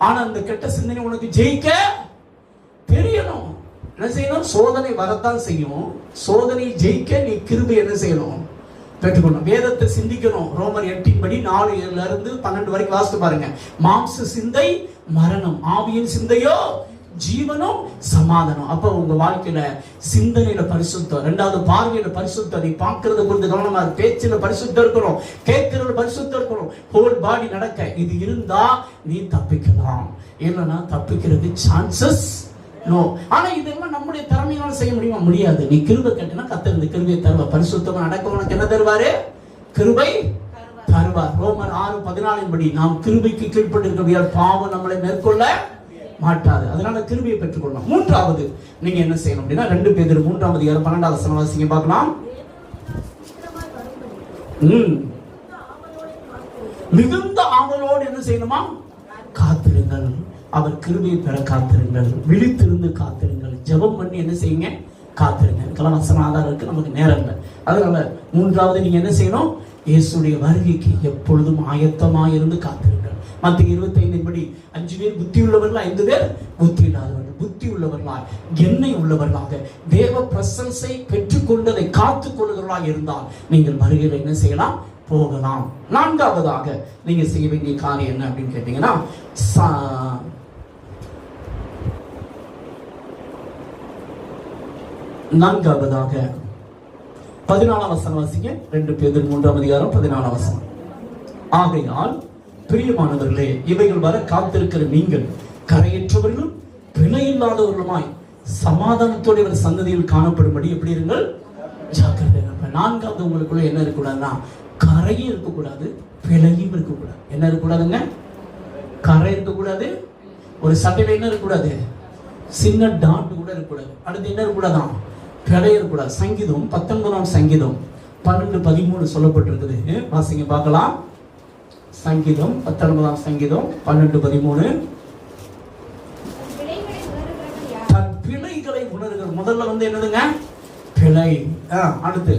ஆனா அந்த கெட்ட சிந்தனை உனக்கு ஜெயிக்க தெரியணும். என்ன செய்யணும்? சோதனை வரத்தான் செய்யும். சோதனை ஜெயிக்க நீ கிருபை என்ன செய்யணும்? பெற்றுக்கணும். வேதத்தை சிந்திக்கணும். ரோமர் 8 4-12 வரைக்கும் வாசித்து பாருங்க. மாம்ச சிந்தை மரணம், ஆவியின் சிந்தையோ ஜீவனும் சமாதானம். அப்ப உங்க வாழ்க்கையில சிந்தனையில பரிசுத்தம், இரண்டாவது பார்வையில பரிசுத்தம், நீ பார்க்கறத குறித்து கவனமா, பேச்சில பரிசுத்தம் இருக்கணும், கேட்கறதுல பரிசுத்தம் இருக்கணும், ஹோல் பாடி நடக்க. இது இருந்தா நீ தப்பிக்கலாம். இல்லைன்னா தப்பிக்கிறது சான்சஸ் நோ. ஆனா இதெல்லாம் நம்முடைய திறமையால செய்ய முடியுமா? முடியாது. நீ கிருபை கேட்டனா கர்த்தர் இந்த கிருபையை தருவார். பரிசுத்தமா நடக்க உனக்கு என்ன தருவாரு? கிருபை தருவார். ரோமர் 6:14 படி நாம் கிருபைக்கு கீழ்ப்பட்டிருக்கிறபடியால் பாவம் நம்மளை மேற்கொள்ள மாட்டாது. அதனால கிருபையை பெற்றுக்கொள்ளலாம். மூன்றாவது நீங்க என்ன செய்யணும் அப்படின்னா 2 பேதுரு 3ஆம் அதிகாரம் 12ஆம் வசனம் வாசிங்க பார்க்கலாம். மிகுந்த ஆவலோடு என்ன செய்யணுமா? காத்திருங்கள். அவர் கிருபையை பெற காத்திருங்கள். விழித்திருந்து காத்திருங்கள். ஜெபம் பண்ணி என்ன செய்யுங்க? காத்திருங்க. இதெல்லாம் வசன ஆதாரம் இருக்கு, நமக்கு நேரம் இல்லை. அதனால மூன்றாவது நீங்க என்ன செய்யணும்? இயேசுடைய வருகைக்கு எப்பொழுதும் ஆயத்தமாக இருந்து காத்திருங்கள். மத்திய 25 படி 5 பேர் புத்தி உள்ளவர்கள், 5 பேர் புத்தி இல்லாதவர்கள். புத்தி உள்ளவர்களாக, எண்ணெய் உள்ளவர்களாக, தேவ பிரசன்ஸை பெற்றுக்கொண்டதை காத்துக் கொள்ளுகிறவர்களாக இருந்தால் நீங்கள் வருகையில் என்ன செய்யலாம்? போகலாம். நான்காவதாக நீங்க செய்ய வேண்டிய காரியம் என்ன அப்படின்னு கேட்டீங்கன்னா, நான்காவதாக 14ஆம் வசனம் வாசிங்க. 2 பேதுரு 3ஆம் அதிகாரம் 14ஆம் வசனம். ஆகையால் பிரியமானவர்களே, இவைகள் வர காத்திருக்கிற நீங்கள் கரையற்றவர்களும் பிழையில்லாதவர்களுமாய் சமாதானத்தோடு இவர் சந்ததியில் காணப்படும்படி எப்படி இருங்கள்? ஜாக்கிரதை. நான்காவது உங்களுக்குள்ள என்ன இருக்கக்கூடாதுன்னா, கரையும் இருக்கக்கூடாது, பிழையும் இருக்கக்கூடாது. என்ன இருக்கக்கூடாதுங்க? கரை இருக்கக்கூடாது. ஒரு சட்டையில என்ன இருக்கக்கூடாது? சின்ன டாட் கூட இருக்கக்கூடாது. அடுத்து என்ன இருக்கக்கூடாதான்? பிழை இருக்கக்கூடாது. சங்கீதம் 19ஆம் சங்கீதம் 12-13 சொல்லப்பட்டிருக்குது. வாசிங்க பார்க்கலாம். சங்கீதம் 19ஆம் சங்கீதம் 12-13. தன் பிழைகளை உணர்கிற. முதல்ல வந்து என்னதுங்க? பிழை. அடுத்து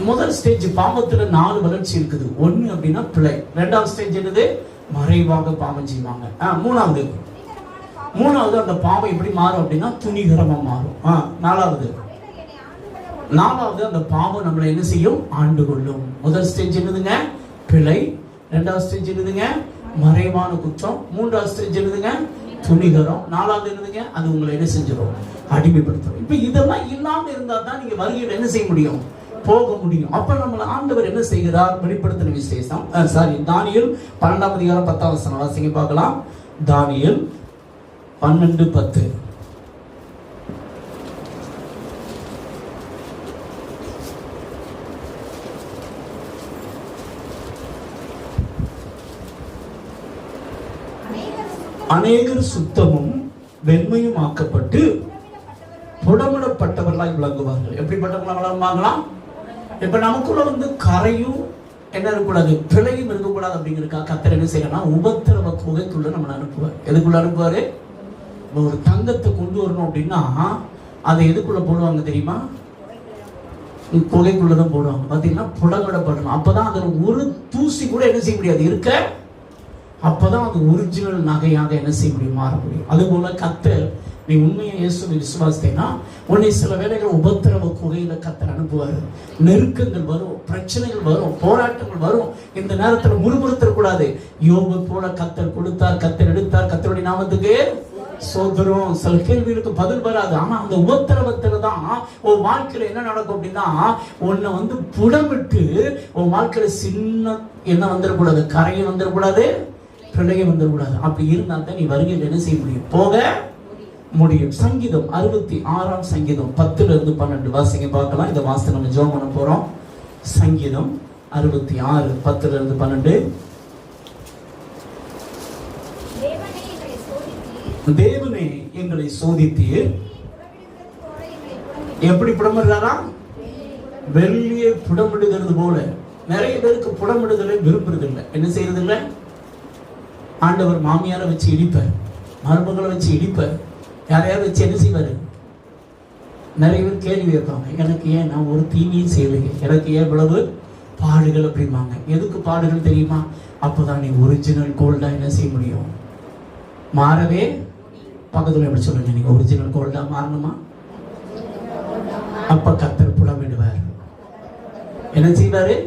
முதல் ஸ்டேஜ் பாவத்துல 4 வளர்ச்சி இருக்குது. 1 அப்படின்னா பிழை. 2வது ஸ்டேஜ் என்னது? மறைவாக பாவம் செய்வாங்க. மூணாவது அந்த பாவம் எப்படி மாறும் அப்படின்னா துணிகரமா மாறும். நாலாவது அந்த பாவம் நம்மளை என்ன செய்யும்? ஆண்டு கொள்ளும். முதல் ஸ்டேஜ் என்னதுங்க? பிழை. 2வது ஸ்டேஜ் என்னதுங்க? மறைவான குற்றம். 3வது ஸ்டேஜ் என்னதுங்க? துணிகரம். 4வது என்னதுங்க? அது உங்களை என்ன செஞ்சிடும்? அடிமைப்படுத்தும். இப்ப இதெல்லாம் இல்லாம இருந்தா தான் நீங்க வருகையில் என்ன செய்ய முடியும்? போக முடியும். அப்ப நம்மள ஆண்டவர் என்ன செய்கிறார்? வெளிப்படுத்தின விசேஷம் தானியேல் 12ஆம் அதிகாரம் 10ஆம் வசனம் வாசிங்க பார்க்கலாம். தானியேல் 12:10. அநேகர் சுத்தமும் வெண்மையும் ஆக்கப்பட்டு புடமிடப்பட்டவர்களாய் விளங்குவார்கள். எப்படிப்பட்டவர்களாக விளங்குவாங்களாம்? இப்ப நமக்குள்ள கரையும் என்ன இருக்கக்கூடாது, பிழையும் இருக்கக்கூடாது அப்படிங்கிறதுக்காக கர்த்தர் என்ன செய்யலாம்? உபத்திரவ குகைக்குள்ள நம்ம அனுப்புவார். எதுக்குள்ள அனுப்புவாரு? ஒரு தங்கத்தை கொண்டு வரணும் அப்படின்னா அதை எதுக்குள்ள போடுவாங்க தெரியுமா? குகைக்குள்ளதான் போடுவாங்க. பாத்தீங்கன்னா புடமிடப்படணும். அப்பதான் அதுல ஒரு தூசி கூட என்ன செய்ய முடியாது இருக்க. அப்பதான் அது ஒரிஜினல் நகையாக என்ன செய்ய முடியும்? மாற முடியும். அதுபோல கர்த்தர், நீ உண்மையை இயேசுவை விசுவாசித்தேன்னா உன்னை சில வேளைகள் உபத்திரவ குகையில கர்த்தர் அனுப்புவாரு. நெருக்கங்கள் வரும், பிரச்சனைகள் வரும், போராட்டங்கள் வரும். இந்த நேரத்துல முறுமுறுத்தக்கூடாது. யோபு போல கர்த்தர் கொடுத்தார், கர்த்தர் எடுத்தார், கர்த்தருடைய நாமத்துக்கு சோதரம். சில கேள்விகளுக்கு பதில் வராது. ஆனா அந்த உபத்திரவத்துல தான் உன் வாழ்க்கையில என்ன நடக்கும் அப்படின்னா, உன்னை புடமிட்டு உன் வாழ்க்கையில சின்ன என்ன வந்துடக்கூடாது, கரையை வந்துடக்கூடாது, பிழையை வந்துடக்கூடாது. அப்படி இருந்தா தான் நீ வருகையில் என்ன செய்ய முடியும்? போக முடியும். சங்கீதம் 66ஆம் சங்கீதம் 10-12 வாசிங்க பார்க்கலாம். இந்த வாசனை நம்ம ஜெபம் பண்ண போறோம். சங்கீதம் 66 10-12. தேவனே எங்களை சோதித்தீர். எப்படி புடமிடுறாரா? வெள்ளியை புடமிடுகிறது போல. நிறைய பேருக்கு புடமிடுதலை விரும்புறது இல்லை. என்ன செய்யறது இல்லை? ஆண்டவர் மாமியாரை வச்சு இடிப்பார், மருமகளை வச்சு இடிப்பார், யாரையாவது வச்சு என்ன செய்வாரு? நிறைய பேர் கேள்வி வைப்பாங்க, எனக்கு ஏன் நான் ஒரு தீமையும் செய்யலையே, எனக்கு ஏன் இவ்வளவு பாடுகள் அப்படிம்பாங்க. எதுக்கு பாடுகள் தெரியுமா? அப்போதான் நீ ஒரிஜினல் கோல்டா என்ன செய்ய முடியும்? மாறவே. பக்கத்துல எப்படி சொல்லுங்க, நீங்க ஒரிஜினல் கோல்டா மாறணுமா? அப்ப கர்த்தர் புடமிடுவார். என்ன செய்வாரு?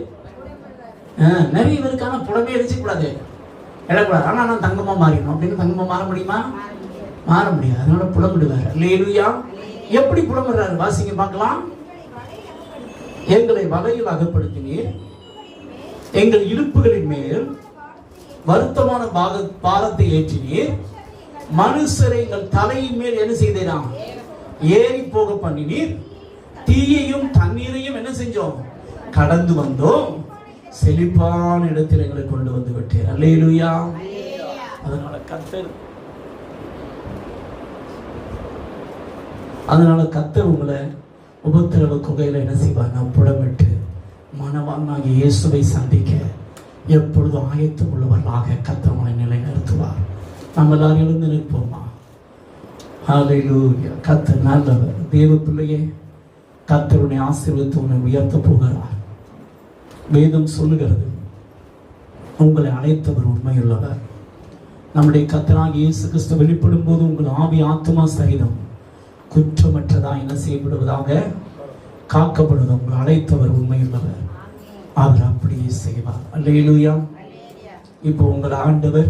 நிறைய பேருக்கான புடமே எரிச்சு கூடாது, எழக்கூடாது. ஆனா நான் தங்கமா மாறிடணும் அப்படின்னு தங்கமா மாற முடியுமா? மாற முடியாது. அதனால புலமிடுவார். அல்லேலூயா. எப்படி புலமிடுறாரு? வாசிங்க பார்க்கலாம். எங்களை வலையில் அகப்படுத்தினீர், எங்கள் இடுப்புகளின் மேல் வருத்தமான பாரத்தை ஏற்றினீர், மனுஷரை எங்கள் தலையின் மேல் என்ன செய்தீராம்? ஏறி போக பண்ணினீர், தீயையும் தண்ணீரையும் என்ன செஞ்சோம்? கடந்து வந்தோம், செழிப்பான இடத்தில் எங்களை கொண்டு வந்து விட்டீர். அல்லேலூயா. அதனால கர்த்தர் உங்களை உபத்திரவ குகையில என்ன செய்வார்? புடமிட்டு மனவானாகிய இயேசுவை சந்திக்க எப்பொழுதும் ஆயத்தம் உள்ளவர்களாக கர்த்தர் உங்களை நிலைநிறுத்துவார். நம்ம எல்லாரும் எழுந்து நிற்போமா? ஹல்லேலூயா. கர்த்தர் நல்லவர். தேவ பிள்ளையே, கர்த்தருடைய ஆசீர்வாதத்தை உன்னை உயர்த்த போகிறார். வேதம் சொல்லுகிறது, உங்களை அழைத்தவர் உண்மையுள்ளவர். நம்முடைய கர்த்தராகிய இயேசு கிறிஸ்து வெளிப்படும் போது உங்கள் ஆவி ஆத்மா சரீரம் குற்றமற்றதா என்ன செய்யப்படுவதாக காக்கப்படுவது. உங்களை அழைத்தவர் உண்மையுள்ளவர். அவர் அப்படியே செய்வார். அல்லேலூயா. இப்போ உங்கள் ஆண்டவர்